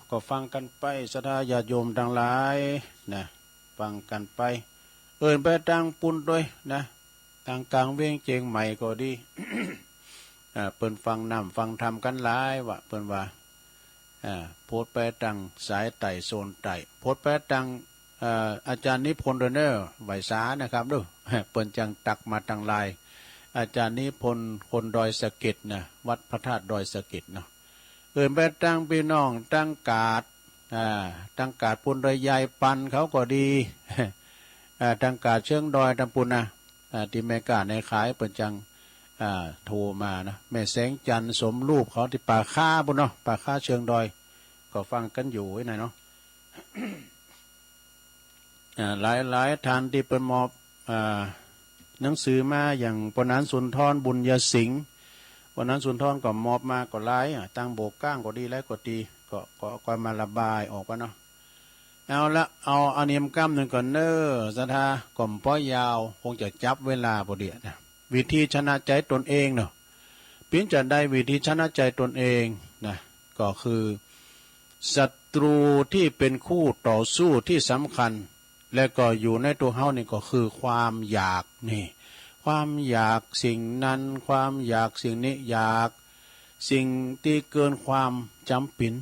ก็ฟังกันไปศรัทธาญาติโยมทั้งหลายนะฟังกันไปไปตั้งปุ่นด้วยนะทางกลางเวียงเจียงใหม่ก็ดี เปิ้นฟังนำฟังธรรมกันหลายว่าเปิ้นว่าโพดไปตั้งสายไต่โซนไต่โพดไปตั้งอาจารย์นิพนธ์เด้อไหวสานะครับเด้อ เปิ้นจังตักมาตั้งลายอาจารย์นิพนธ์คนดอยสะเก็ดนะวัดพระธาตุดอยสะเก็ดเนาะไปตั้งพี่น้องตั้งกาดตั้งกาดปุ่นโดยยายปันเขาก็ดี ตั้งกาดเชิงดอยตั้งปุ่นนะที่แม่กาในขายเปิ้นจังโทรมานะแม่แสงจันทร์สมรูปเขาที่ป่าค้าบุญเนาะป่าค้าเชิงดอยก็ฟังกันอยู่ไว้หน่อยเนาะ หลายทานที่เป็นมอบหนังสือมาอย่างปนันสุนทรบุญยสิงห์ปนันสุนทรก็มอบมาก็หลายตั้งโบกก้างก็ดีหลายก็ดีก็มาระบายออกไปเนาะเอาอเนียมกล้ามหนึ่งก่อนเนอสถาก่อมป้อยยาวคงจะจับเวลาพอดีนะวิธีชนะใจตนเองเนาะเพียงจะได้วิธีชนะใจตนเองนะก็คือศัตรูที่เป็นคู่ต่อสู้ที่สำคัญและก็อยู่ในตัวเฮานี่ก็คือความอยากนี่ความอยากสิ่งนั้นความอยากสิ่งนี้อยากสิ่งที่เกินความจำเป็น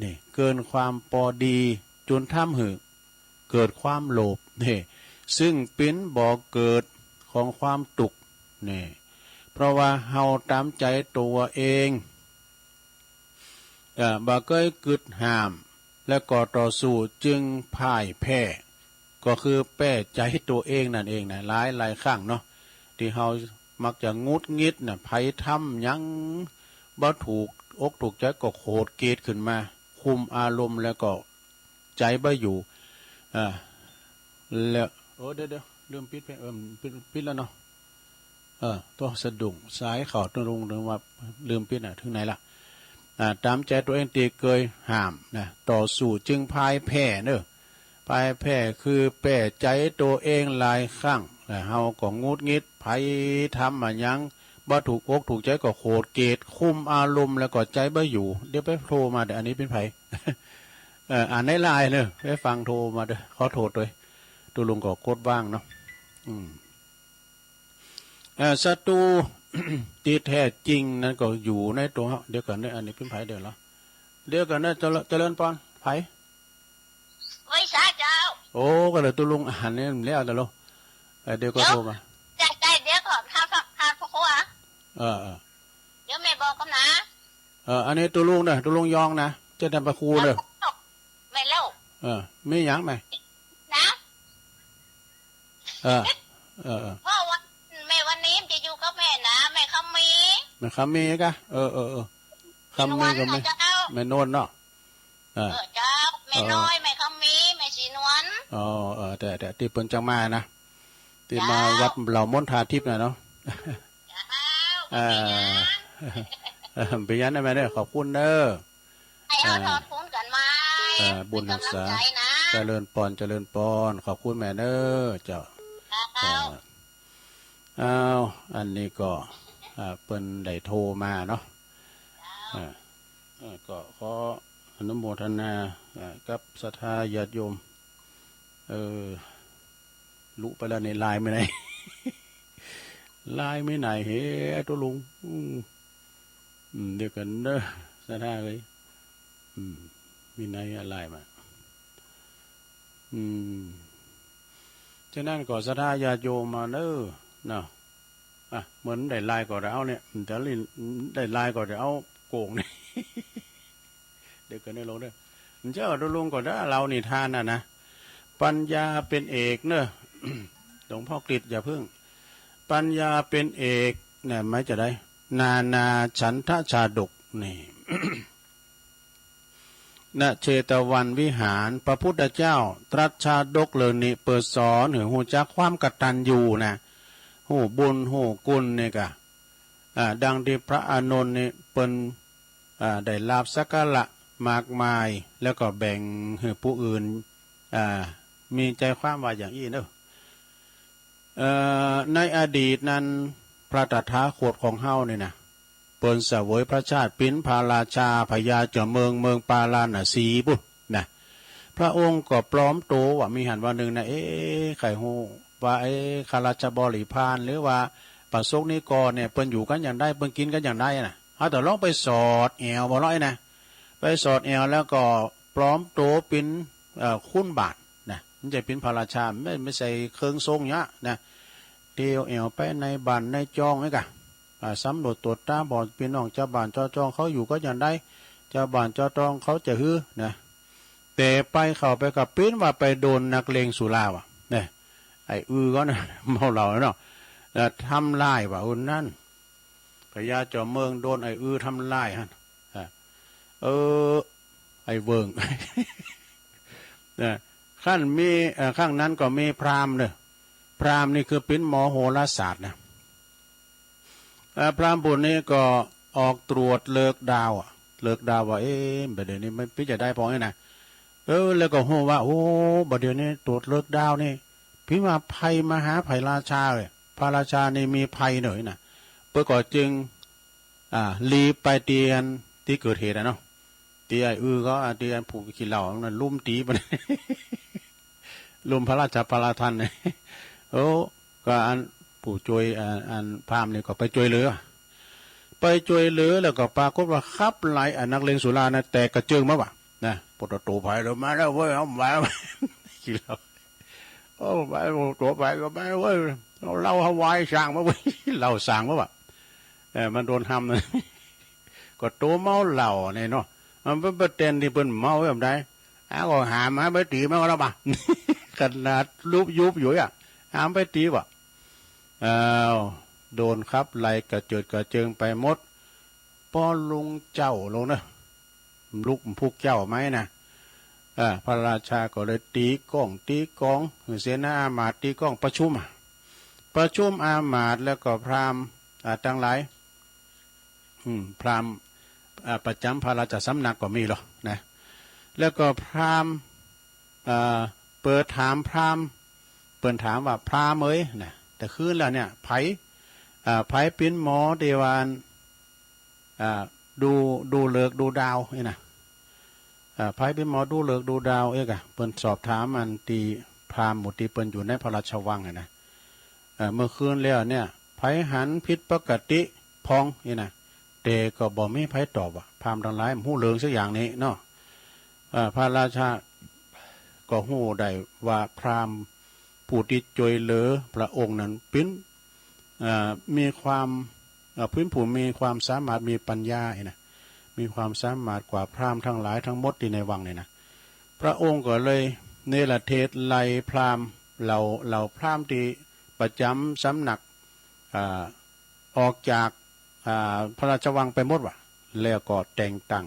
นี่เกินความพอดีจนทำให้เกิดความโลภนี่ซึ่งเป็นบ่อเกิดของความตุกนี่เพราะว่าเฮาตามใจตัวเองบ่เคยกึดห้ามและก็ต่อสู้จึงพ่ายแพ้ก็คือแป้ใจตัวเองนั่นเองนะหลายครั้งเนาะที่เฮามักจะงุดงิดน่ะไผทำยังบ่ถูกอกถูกใจก็โกรธเกลียดขึ้นมาคุมอารมณ์แล้วก็ใจบ่อยู่แล้วโอ้เดี๋ยวลืมปิดไปปิดแล้วเนาะตัวสะดุ้งสายเข่าตรงถึงว่าลืมปิดถึงไหนล่ะตามใจตัวเองตีเคยห้ามนะต่อสู้จึงพ่ายแพ้เนอะพ่ายแพ้คือแป้ใจตัวเองหลายครั้งแล้วเฮาก็งุดงิดไผทำมายังบ่ถูกอกถูกใจก็โกรธเกลียดคุมอารมณ์แล้วก็ใจบ่อยู่เดี๋ยวไปโทรมาแต่อันนี้เป็นไผ อ่านในไลน์เนอะไปฟังโทรมาเด้อขอโทษด้วยตัวลุงก็กดว่างเนาะศัตรู ที่แท้จริงนั้นก็อยู่ในตัวเดี๋ยวกันได้อันนี้เป็นไผเดี๋ยวเหรอเดี๋ยวกันได้เจริญปอนไผไว้สาเจ้าโอ้ก็เลยตัวลุงอ่านเนี่ยแล้วแต่ลูกเดี๋ยวก็โทรมา เออเดี๋ยวแม่บอกกันนะอันนี้ตัวลุงเนอะตัวลุงยองนะจะทำประคูเนอะแม่เล่าไม่ยั้งไหมนะเออเพราะวันนี้จะอยู่กับแม่นะแม่คำมีคำมีกะคำมีก็ไม่โน่นเนาะเจ้าแม่น้อยแม่คำมีแม่สีนวลแต่ที่เปิ้นจังมานะที่มาวัดเหล่ามนทาทิพย์นะเนาะเป็นยันได้ไหมเนี่ยขอบคุณเด้อให้เอาทอดทุนกันมาบุญรักษาเจริญปอนขอบคุณแม่เด้อเจ้าอันนี้ก็เปิ้นได้โทรมาเนาะก็ขออนุโมทนากับศรัทธาญาติโยมลุไปแล้วในลายไม่ไหน ลายไม่ไหนเฮ้ตัวลุงเดี๋ยวกันเด้อศรัทธาเลยมีไหนอะไรมาฉะนั้นก็ศรัทธาญาติโยมมาเด้อเนาะเหมือนได้ลายก็ได้เอาเนี่ยแต่ได้ลายก็ได้เอาโก่งนี่ เดี๋ยวกันได้ลงเด้อมันเจ้าตัวลุงก็ได้เรานี่ทานนะปัญญาเป็นเอกเนอะ หลวงพ่อกฤษอย่าพึ่งปัญญาเป็นเอกเนี่ยไม่จะได้นาฉันทชาดกนี่ ณเชตวันวิหารพระพุทธเจ้าตรัสชาดกเลยนี่เปิดสอนหรือหูจักความกตัญญูนะหูบุญหูกุลเนี่ยกะดังที่พระอานนท์นี่เป็นได้ลาภสักการะมากมายแล้วก็แบ่งให้ผู้อื่นมีใจความว่าอย่างอี้เนอะในอดีตนั้นพระตถาคตของเฮาเนี่ยนะเปิ้นเสวยพระชาติปิ้นพาราชาพญาเจ้าเมืองปาลานะสีบุนะพระองค์ก็ปลอมโตว่ามีหันวันหนึ่งนะไข่หูว่าข้าราชบริพารหรือว่าประสงค์นิกรเนี่ยเปิ้นอยู่กันอย่างได้เปิ้นกินกันอย่างได้นะเอาแต่ลองไปสอดแอวบ่ร้อยนะไปสอดแอวแล้วก็ปลอมโตปิ้นคุ้นบาทนะมันจะเป็นพระราชาไม่ใส่เครื่องทรงเนี้ยนะเดียวแอวไปในบ้านในจองไอ้กะสำรวจตรวจตาบอดพี่น้องเจ้าบ้านเจ้าจองเขาอยู่ก็อย่างได้เจ้าบ้านเจ้าจองเขาจะฮื้อนะแต่ไปเข้าไปกับปิ้นว่าไปโดนนักเลงสุราว่ะเนี่ยไอ้ก็นะเมาเหล้าเนาะทำลายว่านั่นพญาเจ้าเมืองโดนไอ้ทำลายฮะไอ้เวิง ข้างมีข้างนั้นก็มีพราหมณ์เนี่ยพราหมณ์นี่คือเป็นหมอโหราศาสตร์นะพราหมณ์บุญนี่ก็ออกตรวจเลิกดาวว่าบัดเดี๋ยวนี้มันพิจารณาได้พอไงนะแล้วก็โหว่าโอ้บัดเดี๋ยวนี้ตรวจเลิกดาวนี่พิมาภัยมหาภัยราชาเลยพระราชานี่มีภัยหน่อยนะเพื่อก่อจึงรีไปเตียนที่เกิดเหตุนะเนาะตีไอ้ก็ตีอันผูกขี้เหล่านั่นลุ่มตีไป ลุ่มพระราชปราทันเนี่ยก็อันผู้ช่วยอันพามเนี่ยก็ไปช่วยเหลือแล้วก็ปรากฏว่าขับไล่นักเลงสุรานะแต่กระเจิงมาวะนะปตโตไปเรามาแล้วเว้ยเอามาขี้เหล่าไปตัวไปก็ไปเว้ยเราฮาวายสั่งมาเว้ยเราสั่งมาวะมันโดนทำนะก็ตัวเมาเหล่าเนี่ยเนาะมันเป็นประเด็นที่เป็นเมาแบบไหนก็หามาไปตีมันก็แล้วป่ะขนาดรูปยุบอยู่หามไปตีว่ะโดนครับไล่กระเจิดกระเจิงไปหมดป้อลุงเจ้าลงนะลูกพุกเจ้าไหมนะพระราชาก็เลยตีกองเสนาอามาตย์ตีกองประชุมอามาตย์แล้วก็พราหมณ์ทั้งหลายพราหมณ์ประจำพระราชสำนักก็มีหรอนะแล้วก็พราหมณ์เปิดถามพราหมณ์ว่าพราหมณ์นะแต่คืนแล้วเนี่ยไผเป็นหมอเดวานดูเลิกดูดาวนี่นะไผเป็นหมอดูเลิกดูดาวเปิ้นสอบถามมันตีพราหมณ์หมดตีเปิ้นอยู่ในพระราชวังนะเมื่อคืนแล้วเนี่ยไผหันผิดปกติพองนี่นะแต่ก็บ่มีไผตอบว่าพราหมณ์ทั้งหลายหู้เลิงสักอย่างนี้เนาะพระราชาก็หู้ได้ว่าพราหมณ์ผู้ที่ช่วยเหลือพระองค์นั้นเป็นมีความ พื้นผู้มีความสามารถมีปัญญานะมีความสามารถกว่าพราหมณ์ทั้งหลายทั้งหมดที่ในวังเนี่ยนะพระองค์ก็เลยเนรเทศไล่พราหมณ์เหล่าพราหมณ์ที่ประจำสำนักออกจากพระราชวังไปหมดว่ะแล้วก็แต่งตั้ง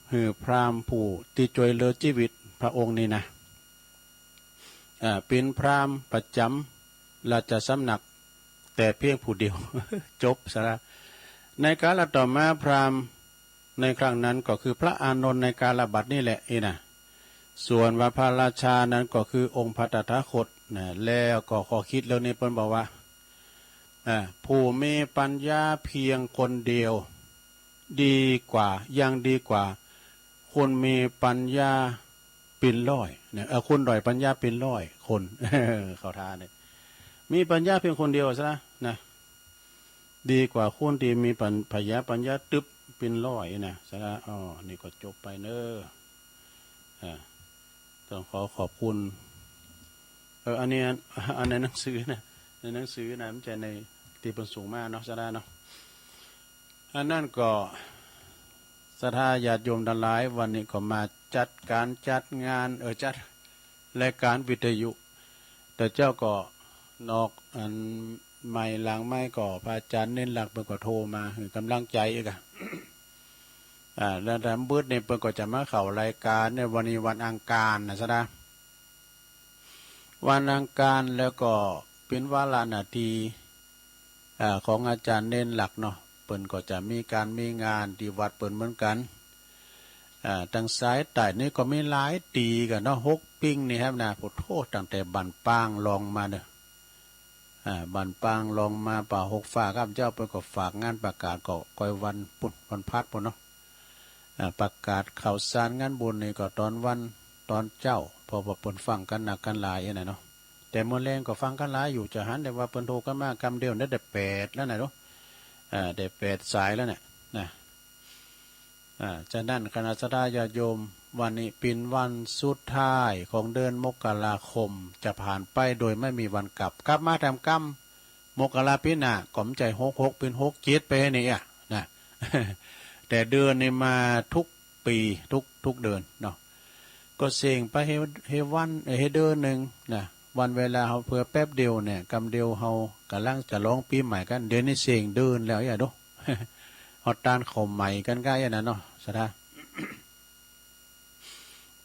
คือพราหมณ์ผู้ที่ช่วยเหลือชีวิตพระองค์นี่นะเป็นพราหมณ์ประจำราชสำนักแต่เพียงผู้เดียว จบซะแล้วในกาลต่อมาพราหมณ์ในครั้งนั้นก็คือพระอานนท์ในกาลบัดนี่แหละนะส่วนว่าพระราชานั้นก็คือองค์พระตถาคตนะแล้วก็ขอคิดแล้วนี่เพิ่นบอกว่าผู้มีปัญญาเพียงคนเดียวดีกว่ายังดีกว่าคนมีปัญญาเป็นร้อยเนี่ยคนด้อยปัญญาเป็นร้อยคน เขาท่าเนี่ยมีปัญญาเพียงคนเดียวซะนะดีกว่าคนที่มีปัญญาตึบเป็นร้อยนะซะอ๋อนี่ก็จบไปเนอะต้องขอบคุณอันนี้อันในหนังสือนะในหนังสือนะมันจะในตีเป็นสูงมากเนาะซะเนาะอันนั้นก็ศรัทธาญาติโยมทั้งหลายวันนี้ก็มาจัดงานจัดรายการวิทยุแต่เจ้าก็นอกอันใหม่หลังไม่ก็พระอาจารย์เน้นหลักเปิ่นก็โทรมาคือกำลังใจอีกแล้วแต่บื้อเนี่ยเปิ่นก็จะมาเข้ารายการในวันนี้วันอังคารนะซะนะวันอังคารแล้วก็เป็นวาระนาทีของอาจารย์เน้นหลักเนาะเปิ่นก็จะมีงานที่วัดเปิ่นเหมือนกันทางซ้ายใต้นี่ก็มีหลายตีกันเนาะฮกปิ้งนี่ครับนะพุทโธตั้งแต่บันปางลองมาเนอะบันปางลองมาป่าหกฝากครับเจ้าเปิ่นก็ฝากงานประกาศก็ก้อยวันปุ่นวันพัดปุ่นเนาะประกาศข่าวสารงานบุญนี่ก็ตอนวันตอนเจ้าพอเปิ่นฟังกันหนักกันหลายนะเนาะแต่เมื่อแรงก็ฟังกันหลายอยู่จะหันแต่ว่าเปิ่นโทรกันมากำเดียวได้8แล้วนะเนาะได้8สายแล้วเนี่ยนะฉะนั้นคณะสัตยาติโยมวันนี้เป็นวันสุดท้ายของเดือนมกราคมจะผ่านไปโดยไม่มีวันกลับมาทำกรรมมกราปีหน้าก่อมใจ66เป็น67ไปนี่นะ แต่เดือนนี้มาทุกปีทุกเดือนเนาะก็เสี่ยงไปให้วันให้เดือนหนึ่งนะวันเวลาเขาเพื่อแป๊บเดียวเนี่ยกำเดียวเขากำลังจะร้องปีใหม่กันเดือนนี้เสี่ยงเดือนแล้วอย่าดู ฮอดตานเขาใหม่กันใกล้อย่างนั้นเนาะสถา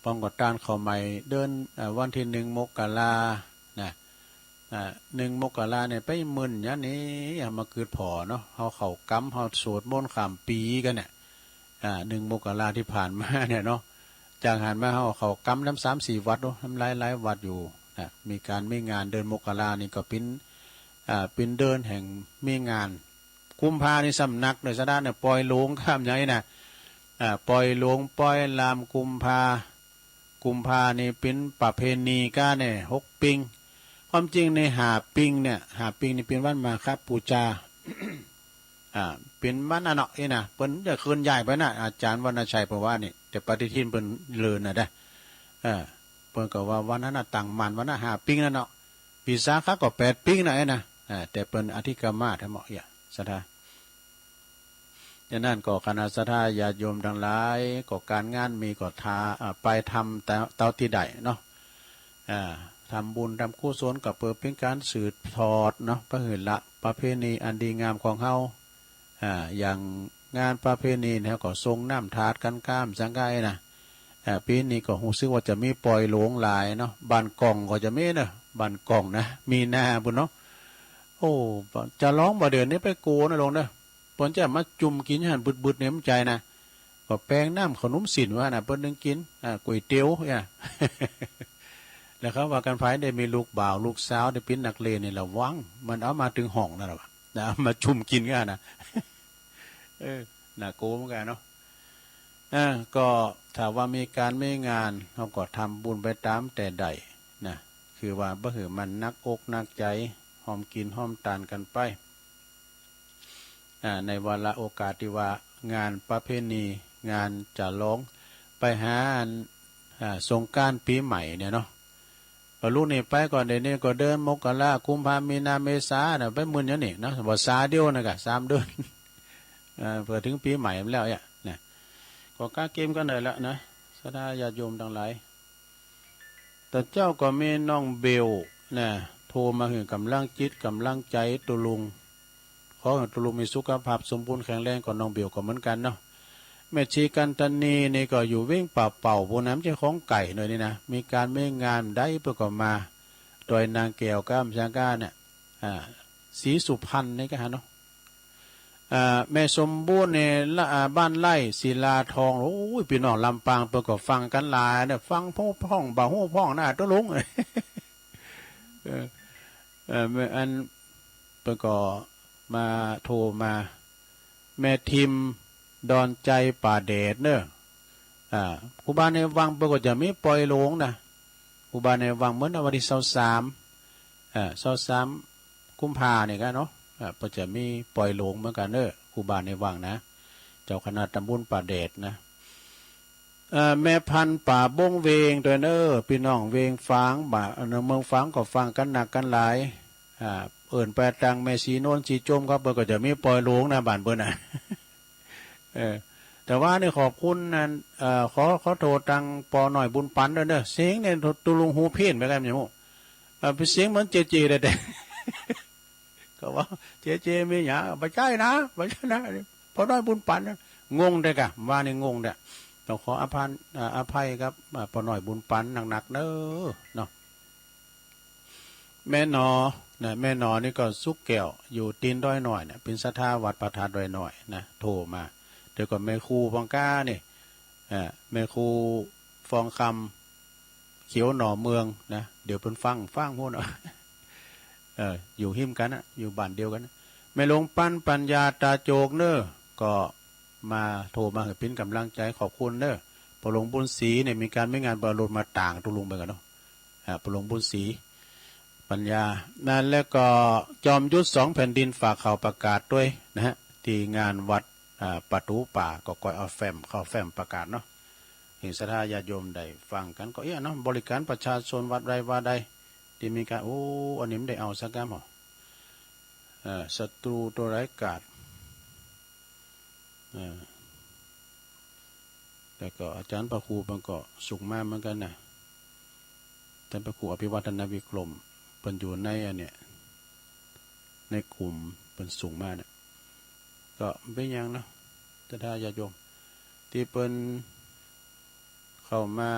ป้องกดตานเขาใหม่เดินวันที่1 มกรานะ1 มกราเนี่ยไปมึนอย่างนี้มาเกิดผอเนาะเขากำเขาสวดมนต์ข้ามปีกันเนี่ย1 มกราที่ผ่านมาเนี่ยเนาะจากหันมาเขากำน้ำ3-4 วัดเนาะน้ำหลายวัดอยู่นะมีงานเดินมกรานี่ก็เป็นเดินแห่งมีงานกุมภานี่สำนักเลยซะด้านเนี่ยปล่อยหลวงข้ามยังไงนะปล่อยหลวงปล่อยลามกุมภานี่เป็นประเพณีก้าเนี่ย6 ปิงความจริงในหาปิงนี่เป็นวันมาครับปูจา เป็นวันอันเนาะนะเปิ้นจะคืนใหญ่ไปนะอาจารย์วรรณชัยบอกว่านี่แต่ปฏิทินเปิ้นเลือนน่ะได้เปิ้นก็ว่าวันนั้นน่ะต่างมันวันนั้นหาปิงนั่นเนาะปีสาขาก็8 ปิงนะนะแต่เปิ้นอธิกรรมาทั้งหมดศรัทธาดังนั้นก็คณะศรัทธาญาติโยมทั้งหลายก็การงานมีก็ไปทำเตาที่ใดเนาะทำบุญทำกุศลกับเปิดเป็นการสืบทอดเนาะพระหืนละประเพณีอันดีงามของเฮาอย่างงานประเพณีเนี่ยก็ทรงน้ำถาดกันก้ามสังไกนะปีนี้ก็รู้สึกว่าจะมีปล่อยหลวงหลายเนาะบ้านกล่องก็จะมีเนาะบ้านกล่องนะมีหน้าบุญเนาะโอ้จะร้องบ่เดือนนี้ไปโกนะลงเนาะปนจะมาจุ่มกินหันบึดเนี่ยมันใจนะก็แป้งน้ำขนมสินว่านะเปิ้นนึงกินก๋วยเตี๋ยวแล้วเขาว่ากันไฟได้มีลูกบ่าวลูกสาวได้เป็นนักเลงนี่ระวังมันเอามาถึงห้องนั่นแหละนะมาจุ่มกินกันนะน่าโกงเหมือนกันเนาะก็ถ้าว่ามีการไม่งานเขาก็ทำบุญไปตามแต่ใดนะคือว่าบ่หือมันนักอกนักใจหอมกินหอมตานกันไปในวาระโอกาสที่ว่างานประเพณีงานจะร้องไปหาสงกรานต์ปีใหม่เนี่ยเนาะ พอลูกนี่ไปก่อนเดี๋ยวนี้ก็เดินมกรากุมภามีนาเมษาเนี่ยไปมื้อนี้นี่นะบ่ษาเดียวนะกะ3 เดือนเพื่อถึงปีใหม่แล้วเนี่ยก็กล้าเกมกันได้แล้วนะศรัทธาญาติโยมทั้งหลายแต่เจ้าก็มีน้องเบลนะโทรมาให้กำลังจิตกำลังใจตุลุงขอให้ตุลุงมีสุขภาพสมบูรณ์แข็งแรงก่อนน้องเบลก็เหมือนกันเนาะแม่ชีกันตนีนี่ก็อยู่วิ่งเป่าบนน้ำเจ้าของไก่หน่อยนี่นะมีการไม่งานได้เพื่อก็มาโดยนางแก้วก้ามชางก้าเนี่ยศรีสุพรรณนี่ก็ฮะเนาะแม่สมบูรณ์เนี่ยบ้านไร่ศิลาทองโอ้ยพี่น้องลำปางเพื่อก็ฟังกันหลายเนี่ยฟังพ่องบ่าหูพ่องหน้าตัวลุงแม่อันเพื่อก็มาโทรมาแม่ทิมดอนใจป่าเดชเนอะครูบาในวังปรากฏจะไม่ปล่อยโลงนะครูบาในวังเหมือนวันที่23กุมภาเนี่ยกันเนาะก็จะมีปล่อยโลงเหมือนกันเนอะครูบาในวังนะเจ้าคณะตำบลป่าเดชนะแม่พันป่าบงเวงตัวเนอะพี่น้องเวงฟางบ่าเมืองฟางก็ฟังกันหนักกันหลายเอิ่นแปดตังแม่สีโนนสีจมครับก็จะมีปล่อยโลงนะบ้านเปิ้นน่ะแต่ว่านี่ขอบคุณนั่นขอโทษตังปอหน่อยบุญปันด้วยเนอะเสียงเนี่ยตุลุงหูเพี้ยนไปกันอย่างนู้เป็นเสียงเหมือนเจแต่ก็ว่าเจมีหยาไม่ใช่นะพอหน่อยบุญปันงงได้กะว่านี่งงเด้ต้องขออภัยครับปอหน่อยบุญปันหนักๆเนอะเนาะแม่นอนะแม่นอนี่ก็สุกแก้วอยู่ตีนด้อยหน่อยเนี่ยเป็นศรัทธาวัดประธานด้อยหน่อยนะโทรมาเดี๋ยวก่อนแม่ครูฟังก้านี่แม่ครูฟองคำเขียวหน่อเมืองนะเดี๋ยวเป็นฟังพูดอยู่หิมกันนะอยู่บ้านเดียวกันนะแม่ลงปั้นปัญญาตาโจกเนอะก็มาโทรมาให้เป็นกำลังใจขอบคุณเนอะปลงบุญศรีเนี่ยมีการไม่งานบรรลุมาต่างตุลุงไปกันเนาะปลงบุญศรีปัญญานั่นแล้วก็จอมยุทธ2 แผ่นดินฝากข่าวประกาศด้วยนะฮะที่งานวัดประตูป่าก็ก้อยเอาเข้าแฟ้มประกาศเนาะเห็นศรัทธาญาติโยมได้ฟังกันก็เนาะบริการประชาชนวัดใดว่าใดที่มีการอันนี้ไม่ได้เอาสักแก้มหรอศัตรูตัวไร้กาจแต่ก็อาจารย์พระครูมันก็สูงมากเหมือนกันนะอาจารย์พระครูอภิวัฒนวิกรมเป็นอยู่ในอันเนี้ยในกลุ่มเป็นสูงมากเนี่ยก็เป็นอย่างเนาะศรัทธาญาติโยมที่เป็นเข้ามา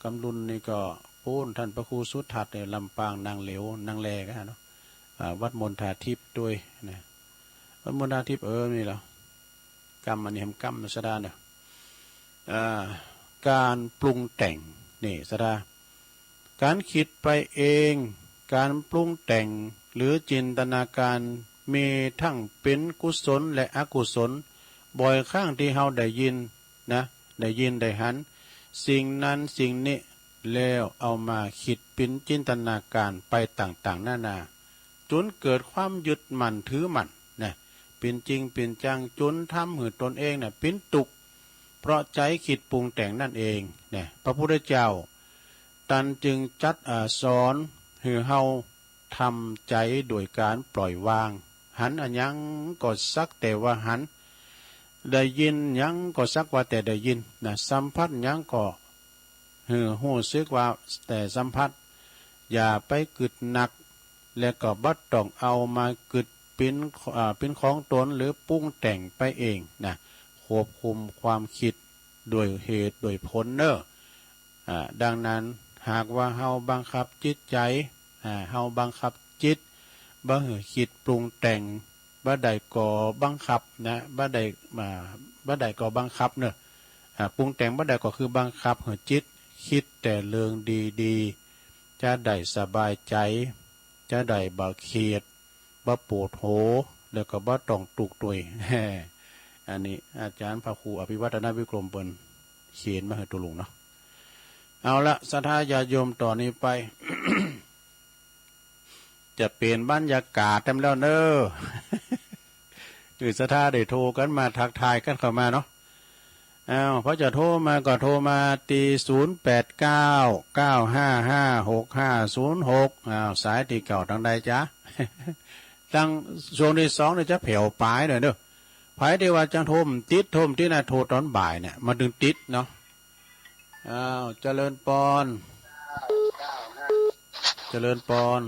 กำลุนนี่ก็ปูนท่านพระครูสุทัศน์ในลำปางนางเหลวนางแลกันเนาะวัดมณฑาทิพย์ด้วยนะวัดมณฑาทิพย์นี่เหรอกรรมอันนี้ทำกรรมศรัทธาเนี่ยการปรุงแต่งนี่ศรัทธาการคิดไปเองการปรุงแต่งหรือจินตนาการมีทั้งเป็นกุศลและอกุศลบ่อยครั้งที่เราได้ยินนะได้ยินได้หันสิ่งนั้นสิ่งนี้แล้วเอามาคิดเป็นจินตนาการไปต่างๆนานาจนเกิดความยึดมั่นถือมั่นนะเป็นจริงเป็นจังจนทำให้ตนเองเนี่ยเป็นตุกเพราะใจคิดปรุงแต่งนั่นเองเนี่ยพระพุทธเจ้าตันจึงจัดสอนให้เฮาทำใจโดยการปล่อยวางหันอันยังก็สักแต่ว่าหันได้ยินยังก็สักว่าแต่ได้ยินนะสัมผัสยังก็หูซึกว่าแต่สัมผัสอย่าไปกึดหนักและก็บัดต้องเอามากึดเป็นของตนหรือปรุงแต่งไปเองนะควบคุมความคิดโดยเหตุโดยผลเนอะดังนั้นหากว่าเฮาบังคับจิตใจเฮาบังคับจิตบ่ให้คิดปรุงแต่งบ่ได้ก่อบังคับนะบ่ได้ก่อบังคับเนอะปรุงแต่งบ่ได้ก็คือบังคับให้จิตคิดแต่เรื่องดีๆจะได้สบายใจจะได้บ่เครียดบ่ปวดหัวแล้วก็บ่ต้องตุกตุยอันนี้อาจารย์พระครูอภิวัฒนวิกรมเปิ้นเขียนมาให้ตุลุงเนาะเอาละศรัทธาญาติโยมต่อนี้ไป จะเปลี่ยนบรรยากาศเต็มแล้วเนอะคือศรัทธาได้โทรกันมาทักทายกันเข้ามาเนาะ อ้าวพอจะโทรมาก็โทรมาตี0899555656อ้าวสายที่เก่าทางใดจ๊ะ ตั้งช่วงที่สองเนี่ยจะแผ่วปลายหน่อยเด้อไผที่ว่าจังโทมติดโทมที่น่ะโทรตอนบ่ายเนี่ยมาดึงติดเนาะอ้าวเจริญปอนเจริญปอน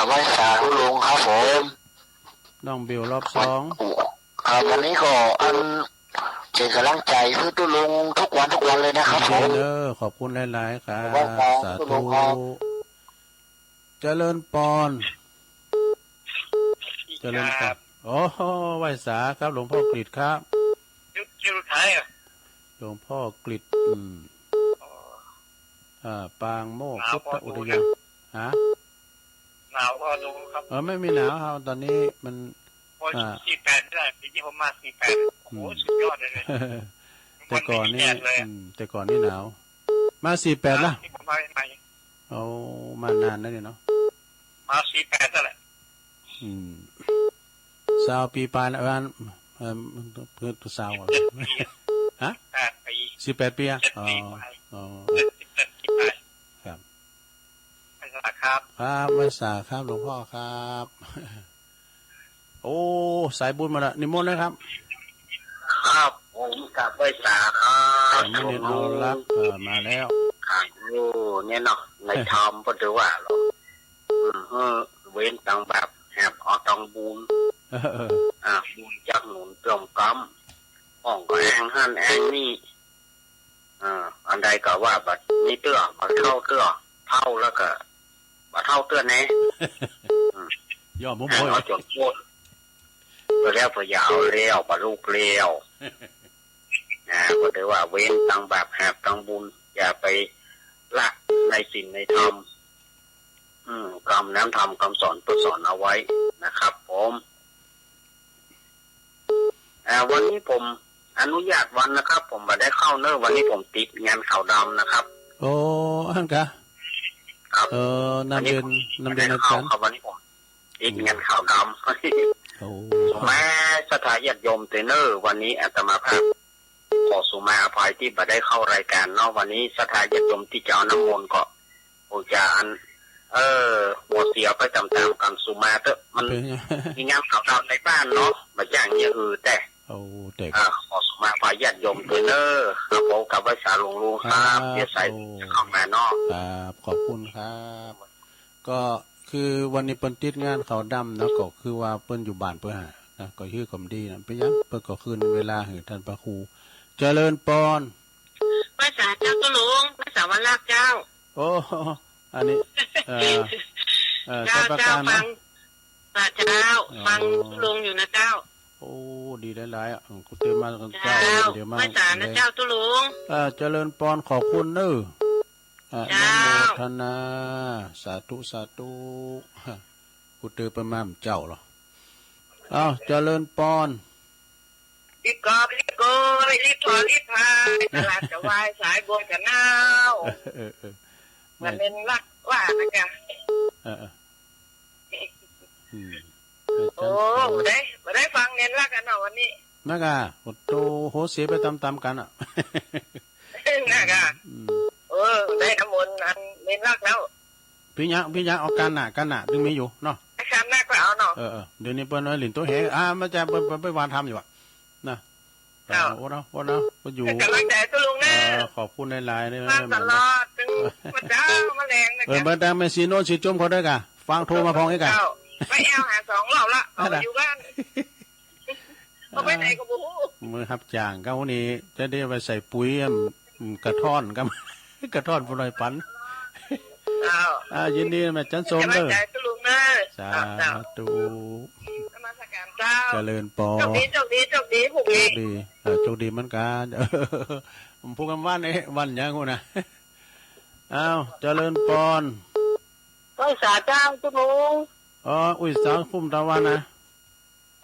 ไหว้สาธุลุงครับผม น้องบิวรอบสอง วันนี้ก็เป็นกำลังใจเพื่อตุลุงทุกวันเลยนะครับผม เด้อขอบคุณหลายๆครับ ไหว้สา สา ธุ ธุ ครับ เจริญปอนเจริญปอนโอ้โหไหว้สาครับหลวงพ่อกฤษครับ ชื่อท้ายอ่ะ หลวงพ่อกฤษปางโมกพุทธอุทยานฮะ หนาวก็ดูครับ ไม่มีหนาวครับตอนนี้มัน พอ48ได้ปีที่ผมมา48โอ้โหสุดยอดเลย แต่ก่อนนี่ เลย แต่ก่อนนี่หนาวมา48ละ ที่ผมมาใหม่ เอามานานแล้วเนี่ยเนาะ มา48นั่นแหละ สาวปีปลายแล้วเพื่อสาวฮะ 8 ปี 18 ปีอ่ะ 7 อ๋อ ปี อ๋อ 17 ปีไป ครับ ไปสลักครับ ครับวัสาครับหลวงพ่อครับ โอ้สายบุญมาละนิมนต์เลยครับ ครับผมกับไหว้สาครับ ไม่เรียนเอารักมาแล้ว ครับเนี่ยเนาะในธรรมก็ถือว่าเราเว้นตังแบบแหบออกตังบุญบุญจากหนุนตรมกำอ่องก็แองหั่นแองนี่อันใดก็ว่าบัดนี้เตื้อบัดเท่าเตื้อเท่าแล้วก็บัดเท่าเตื้อแน่ ย่อมุ้ง แอง โอย เอาจนโคตรก็แล้วพยาวเลี้ยวปลาลูกเลี้ยวก็ถือว่าเว้นตังแบบแหบตังบุญอย่าไปละในสิ่งในธรรมกรรมน้ำธรรมคำสอนตัวสอนเอาไว้นะครับผมวันนี้ผมอนุญาตวันนะครับผมมาได้เข้าเนอร์วันนี้ผมติดงานขาวดำนะครับ โอ้อันกะ ครับ นำเรียนอาจารย์ ครับวันนี้ผมติดงานขาวดำ โอ้ แม่สถาญาติโยมเทรนเนอร์วันนี้อาตมาภาพขอสุมาอภัยที่มาได้เข้ารายการเนาะวันนี้สถาญาติโยมที่จะเอาน้ำมนต์ก็คงจะหัวเสียไปตามๆกันสุมาเถอะมันมีงานข่าวดำในบ้านเนาะมาจ้างเนี่ยแต่ โอ้เด็ก ขอสุมาอภัยญาติโยมเทรนเนอร์ครับผมกับวิชาหลวงลุงครับเดี๋ยวใส่เข้ามาเนาะ ครับขอบคุณครับ ก็คือวันนี้เปิ้นติดงานเขาดำนะก็คือว่าเปิ้นอยู่บ้านเปิ้นหานะก็ชื่อคำดีนะเป็นยังเปิ้นก็คืนเวลาให้ท่านพระครูเจริญปอน ภาษาเจ้าตุลุงภาษาวันลากเจ้า โอ้อันนี้เจ้าใช้ประการ ฟั นะ งเจ้าฟังตุลุงอยู่นะเจ้า โอ้ดีหลายๆอ่ะกูเตรียมมากันเจ้า เจ้า เดี๋ยวมา ภาษานะเจ้าตุลุง เจริญปอนขอบคุณเด้ออ เจ้า นุโมทนาสาธุสาธุกูเตือประมาณเจ้าเหรอเจริญปอน รีบกอบรีบโกยรีบถอนรีบพายตลาดจะวายสายบัวจะเน่ามันเป็นรักว่านะจ๊ะโอ้ได้ฟังเน้นรักกันเนาะวันนี้ นักโตโหเสียไปตามๆกันอ่ะ น่ากะได้น้ำมนต์อันเน้นรักแล้ว พี่ยักษ์เอากันหนาถึงมีอยู่เนาะ คำหน้าก็เอาเนาะ เดี๋ยวนี้เปิ้นว่าหลินตัวแหมันจะไปวานทำอยู่อ่ะนะโอ้เนาะก็อยู่ กำลังใจตุลุงนะ ขอบคุณหลายๆเลย ฟังตลอดถึงมันเจ้ามาแรงนะ เมื่อแต่ไม่ซีโน่ซีจมเขาได้กะฟังโทรมาพองไอ้กะ ไปแอลหา2 รอบละเอาอยู่บ้านเขาไปไหนก็บู๊ มือหับจ่างก็วันนี้จะได้ไปใส่ปุ๋ยกระท่อนกับกระท่อนปลอยปันยินดีแม่จันสม กำลั เด้ ง อ ใจตุลุงนะ สาธุ นมัสการเจ้า เจริญปอ โชคดีผูกดี โชคดีเหมือนกันผมพูดกันว่าเนี่ยวันยังกูนะเจริญปอน ก็สาเจ้าตุลุง อุ้ยสาวคุ้มตะวันนะ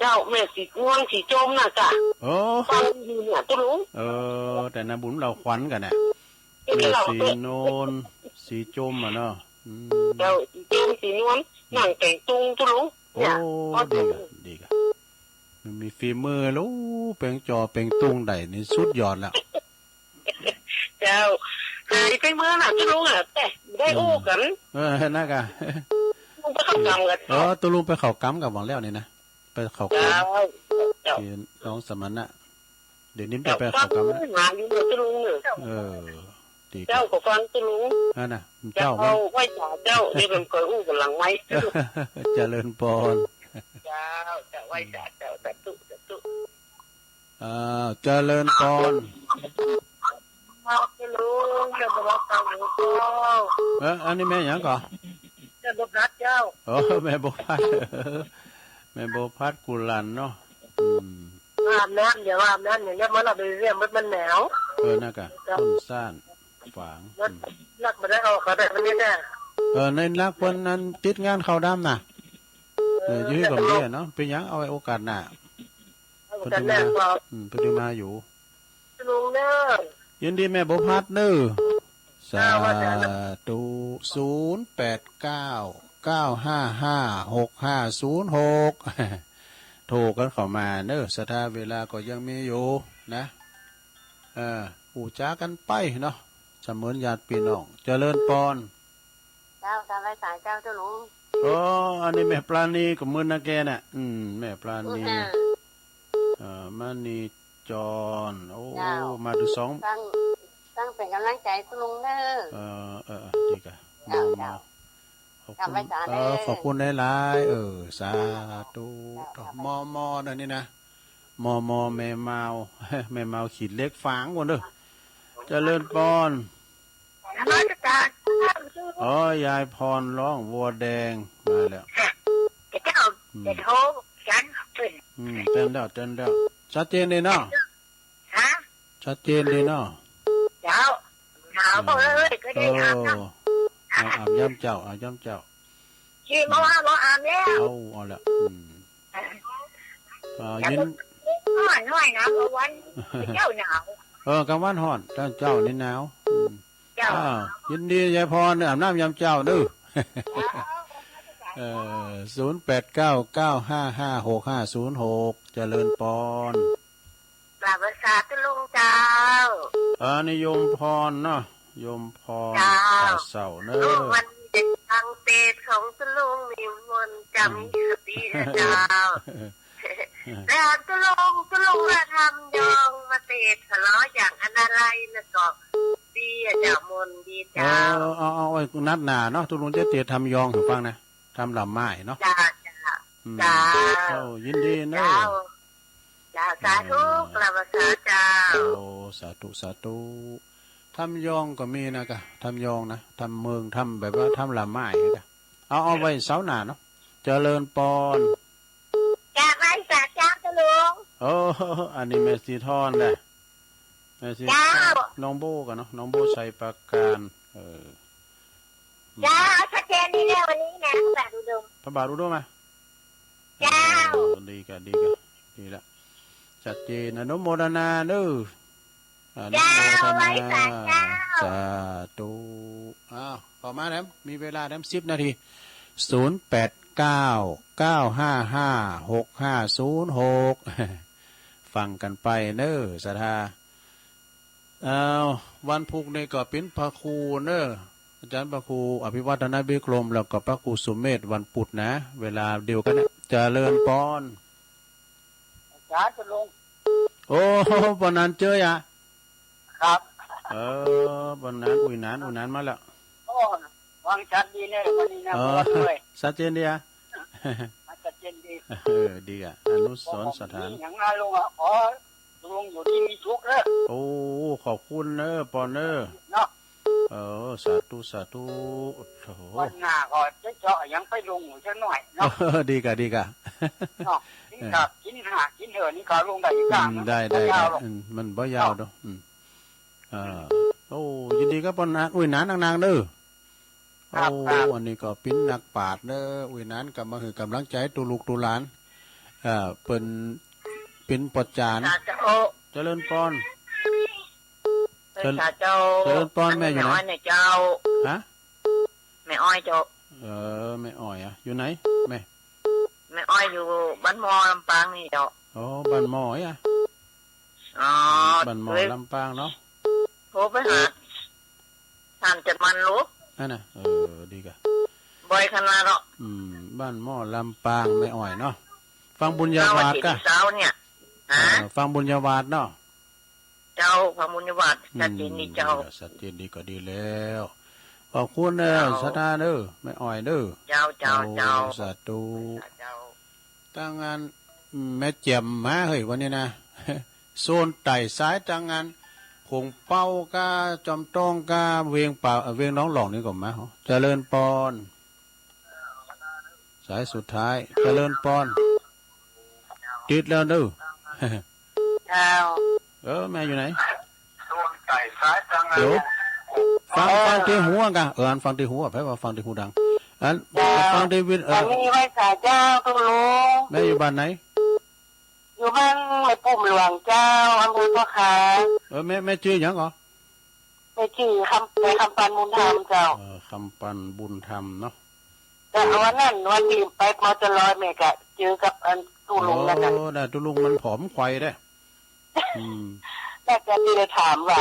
เจ้าแม่สีง่วงสีจมน่ะจ้ะ โอ้ ฟังอยู่เนี่ยตุลุง แต่นะบุญเราขวัญกันเนี่ยแม่สีโนนสีจมอ่ะเนาะ เจ้าสีจมสีนวลหนังแต่งตุงตุลุง โอ้ดีกัน มันมีฝีมือแล้วเปลงจอเปลงตุงได้นี่สุดยอดแล้ว เจ้าหายไปเมื่อน่ะจะลุงอ่ะแต่ได้โอ้กัน น่ากะ ลุงไปเข้ากำกัน ตัวลุงไปเข้ากำกับหวังแล้วนี่นะไปเข้าก เจ้าเจ้า ำที่น้องสมณะเดี๋ยวนี้จะ เจ้า ไป ฟั เข้าง กำแล้ว หาอยู่เลยจะลุงเนี่ย ดี เจ้าก็ฟังจะลุง น่ะ เจ้า เจ้า ไหว้จ่าเจ้าเดี๋ยวเป็นเคยอู้กันหลังไว้ เจริญพร เจ้าเจ้าไหว้จ่าเจ้าจะตุจะตุ เจริญพร จะลุงจะบอกตามหลวงพ่อ อันนี้แม่หยังก่อ จะบอกรักเจ้า แม่โบพัดแม่โบพัดกุลันเนาะ อาบน้ำเดี๋ยวอาบน้ำอย่างเงี้ยมันเราไปเรียมมันหนาว น่ากะต้นซ่านฝาง รักมาได้เอาเขาได้มันนี่แน่ ในรักวันนั้นติดงานเขาดำน่ะยื้อกับเมียเนาะเป็นหยังเอาไว้โอกาสหน้า แต่แม่ก็ ปฏิมาอยู่ ลุงเน้อ ยินดีแม่บุพัดเน้อสาธุ0899555656โทรกันเข้ามาเน้อสถาเวลาก็ยังมีอยู่นะปู่จ้ากันไปเนาะเสมือนญาติพี่น้องเจริญปอน เจ้าการไว้สายเจ้าเจ้าลุง อันนี้แม่ปลาณีกับมือนาแกน่ะแม่ปลาณีมานีจรมาดูตั้งเป็นกำลังใจตุลุงเด้อดีกะขอบคุณหลายสาธุมอนั่นนี่นะมอแม่เมาแม่เมาขีดเล็กฝางก่อนเด้อเจริญปอนยายพรร้องวัวแดงมาแล้วเจ้าจะโทรฉันเป็นเต้นแล้วชัดเจนเลยเนาะชัดเจนเลยเนาะเจ้าหนาวเลยก็ได้อาบน้ำอาบย่ำเจ้าขี่มาว่าเราอาบแล้วเอาละยินน้อยนะวันเจ้าหนาวกลางวันห่อนเจ้านี่หนาวยินดียายพรอาบน้ำยำเจ้าดื้อ0899555656เจริญปอนกราบสาธุลุงเจ้านิยมพรเนาะยมพรเสาเนอะวันเด็กทางเตะของตุลุงมีมนจำสติเจ้าแล้วตุลุงมาทำยองมาเตะทะเลาะอย่างอันอะไรนะก็ดีเจ้ามนดีเจ้าเอาไว้นัดหนาเนาะตุลุงจะเตะทำยองถึงฟังนะทำลำไม้เนาะจ้ายินดีเนอะจ้าสาธุกราบสาเจ้าสาธุทำยองก็มีนะกะทำยองนะทำเมืองทำแบบว่าทำลำไม้กะเอาไว้เสาหนาเนาะเจริญปอนจ้าไว้สาเจ้าตุลุงอันนี้แม่สีทอนแหละแม่สีน้องโบกันเนาะน้องโบใส่ปากการจ้าชัดเจนดีแล้ววันนี้นะพระบาทอุดมมาจ้าดีละชัดเจนอนุโมทนาเด้ออนุโมทนาสาธุต่อมาแล้วมีเวลาแล้ว10 นาที0899556506ฟังกันไปเน้อศรัทธาวันพุธนี่ก็เป็นพระครูเน้ออาจารย์พระครูอภิวัฒนวิกรมแล้วก็พระครูสุเมธวันพุธนะเวลาเดียวกันเนี่ยเจริญปอนจ้าจะลงวันนั้นเจออ่ะครับวันนั้นอุ้ยนานมาแล้ววางชัดดีเนี่ยวันนี้นะด้วยชัดเจนดีอ่ะชัดเจนดีดีอ่ะอนุสรณ์สถานอย่างนั้นลุงลุงอยู่ที่มีทุกข์เลยขอบคุณเนอะปอนเนอะเนาะสาธุวันหน้าก็จะเจาะยังไปลงอยู่สักหน่อยเนาะดีกะเนาะกินเถอะนี่ก็ลงได้อีกอย่างได้มันบ่ยาวดอกยินดีกับปอนอุ้ยนานางเด้ออันนี้ก็ปิ้นนักปราชญ์เด้ออุ้ยนานก็มาคือกำลังใจตุลูกตุหลานเป็นปจานเจริญปอนเจ้าเจริญปอนแม่อยู่ไหนเจ้าฮะแม่อ้อยเจ้าแม่อ้อยอยู่ไหนแม่ แม่อ้อยอยู่บ้านมอลำปางนี่เจ้าอ๋อบ้านหมออ่ะอ๋อบ้านหมอลำปางเนาะโทรไปหาท่านจะมันรู้นั่นน่ะดีกะบ่อยขนาดเนาะบ้านหมอลำปางไม่อ่อยเนาะฟังบุญญาวาสกะเช้าเนี่ยฟังบุญญาวาสเนาะเจ้าฟังบุญญาวาสชัดเจนนี่เจ้าชัดเจนดีก็ดีแล้วขอบคุณเด้อสตาเด้อไม่อ่อยเด้อเจ้าสาธุตั้งงานแม่เจียมมาเฮ้ยวันนี้นะโซนไต่ซ้ายตั้งงานคงเป้ากาจอมตองกาเวียงป่าเวียงน้องหลองนี่ก่อนมาเจริญปอนสายสุดท้ายเจริญปอนติดแล้วเด้อแม่อยู่ไหนเดี๋ยวฟังที่หัวกันอันฟังที่หัวแปลว่าฟังที่หูดังอันฟังที่วินมีไว้สาเจ้าตุลุงแม่อยู่บ้านไหนอยู่บ้านแม่ปุ่มหลวงเจ้าอำเภอพ่อขาแม่ชื่อยังเหรอแม่ชื่อคำปันบุญธรรมเจ้าคำปันบุญธรรมเนาะแต่วันนั้นวันนี้ไปพอจะลอยแม่กะเจอกับอันตุลุงแล้วกันได้ตุลุงมันผอมควายได้แต่จะดีเลยถามว่า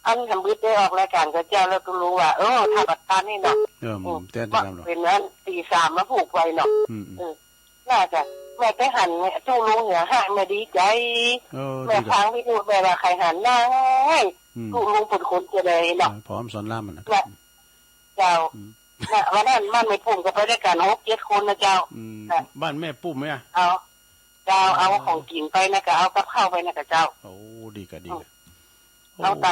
อันทำบิดได้ออกรายการกับเจ้าแล้วตุลุงว่าถ้าปัตตานี่เนาะเป็นนั้นตี3แล้วผูกไว้เนาะน่าจะแม่ไปหันตุลุงเหนือห่างแม่ดีใจแม่ฟังพี่ดูแม่ว่าใครหันได้ตุลุงผลคนจะเลยเนาะผอมสอนล่ามมันนะเจ้าวันนั้นบ้านแม่ปุ่มก็ไปได้กัน6-7 คนนะเจ้าบ้านแม่ปุ่มไหมอ่ะเจ้าเอาของกินไปนะก็เอากับข้าวไปนะกับเจ้าโอ้ดีกะดีกะเราต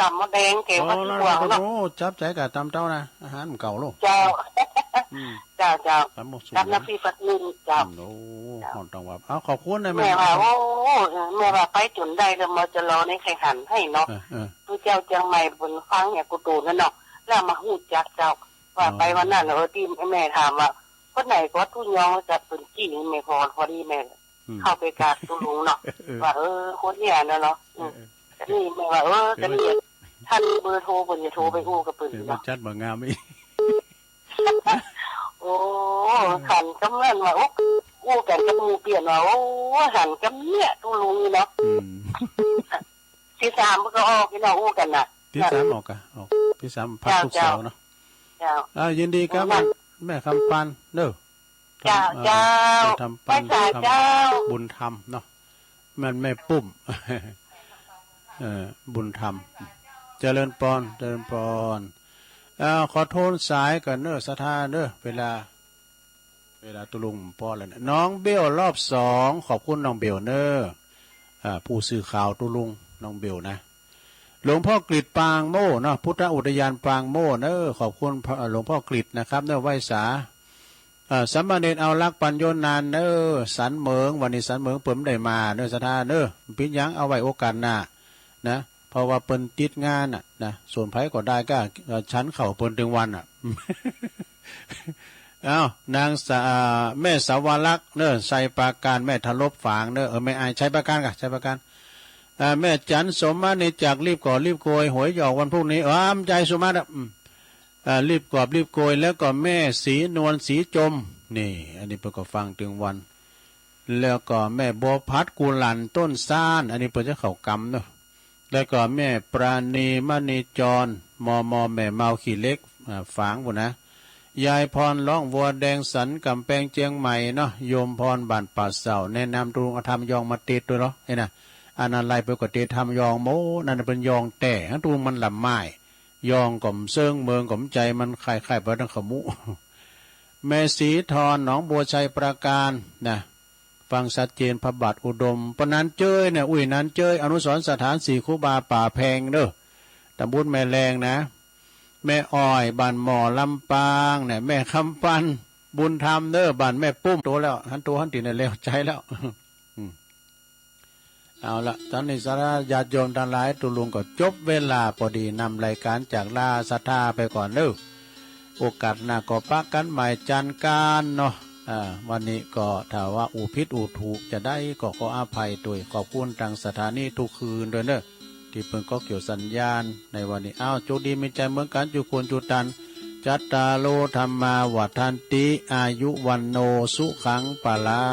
ำมะแดงเก๋มะที่หวานเนาะโอ้จับใจกับตำเจ้านะอาหารเก่าลูกเจ้าตำน้ำพริกฟักนึ่งเจ้าโอ้หอนตังว่าเอาขอบคุณนะแม่ว่าแม่ว่าไปจนได้แล้วมาจะรอในไข่หันให้เนาะตัวเจ้าเจียงใหม่บนฟังเนี่ยกูตูนั่นเนาะแล้วมาหูจักเจ้าว่าไปวันนั้นที่แม่ถามว่าคนไหนก็ทุ่งยองจะเป็นจี้แม่พอดีแม่เข้าไปกราบตุลุงเนาะว่าคนเนี่ยนะเนาะนี่แม่ว่าจะมีท่านเบอร์โทรเปิ่นจะโทรไปกับเปิ่นเนาะจัดบ่งามอีโอ้หันกำนันว่ากันกับมูเปลี่ยนว่าหันกับเนี่ยตุลุงเนาะที่3มันก็ออกเนาะกันน่ะที่3ออกที่3พักทุกเสาร์เนาะยินดีครับแม่คำปันเด้อเจ้าทำปันบุญธรรมเนาะมันแม่ปุ้มบุญธรรมเจริญปอนขอโทษสายกันเนอะสถานเนอะเวลาตุลุงปอนแล้วน้องเบลรอบ2ขอบคุณน้องเบลเนอะผู้สื่อข่าวตุลุงน้องเบลนะหลวงพ่อกฤษปางโม่เนาะพุทธอุทยานปางโม่เนอะขอบคุณหลวงพ่อกฤษนะครับเนอะไหว้สาสัมมาเนรเอาลักปัญโยนานเนอะสันเหมิงวันนี้สันเหมิงเปิ่มได้มาเนอะสถานเนอะพิญญังเอาไว้โอกาสหน้านะเพราะว่าเปิ้นติดงานนะส่วนไผก็ได้ก็ชั้นเข่าเปิ้นถึงวันนางแม่สาวรักษ์เนอะใส่ปราการแม่ทลบฝางเนอะไม่อายใช้ปราการกะใช้ปราการแม่จันสมมาในจากรีบก่อรีบโกยหวยหยอกวันพรุ่งนี้ใจสมมารีบกอบรีบโกยแล้วก็แม่สีนวลสีจมนี่อันนี้เพิ่นก็ฟังถึงวันแล้วก็แม่บัวพัดกุลันต้นซ่านอันนี้เพิ่นจะเข้ากรรมเนาะแล้วก็แม่ปราณีมณีจรมแม่เมาขี้เล็กฝางบุนะยายพรร้องวัวแดงสันกำแพงเจียงใหม่เนาะโยมพรบ้านป่าเสาแนะนำตุลุงธรรมยองมาติดด้วยเนาะเห็นนะอันนั้นไล่ไปก็ติดธรรมยองโมนั่นเป็นยองแต่ตุลุงมันลำไม้ยองก่อมเซิงเมืองก่อมใจมันคล้ายๆไปทั้งขมุแม่สีทรหนองบัวชัยประการนะฟังชัดเจนพระบาทอุดมปนันเจ้ยเนี่ยนั้นเจ้ยอนุสรณ์สถาน4ครูบาป่าแพงเด้อตำบลแม่แรงนะแม่อ้อยบ้านหมอลำปางเนี่ยแม่คำปันบุญธรรมเด้อบ้านแม่ปุ้มโตแล้วหันตีเนี่ยแล้วใจแล้วเอาละตอนนี้สาระญาติโยมทั้งหลายตุลุงก็จบเวลาพอดีนำรายการจากลาศรัทธาไปก่อนเด้อโอกาสหน้าก็ปักกันใหม่จันการเนาะวันนี้ก็ถ้าว่าอูพิษอูถูกจะได้ก็ขออภัยด้วยขอบคุณทางสถานีทุกคืนด้วยเนอะที่เพิ่งก็เกี่ยวสัญญาณในวันนี้โชคดีมีใจเหมือนกันจุคนจุตัน จัตตาโลธรรมาวัฏันติอายุวันโนสุขังปะลา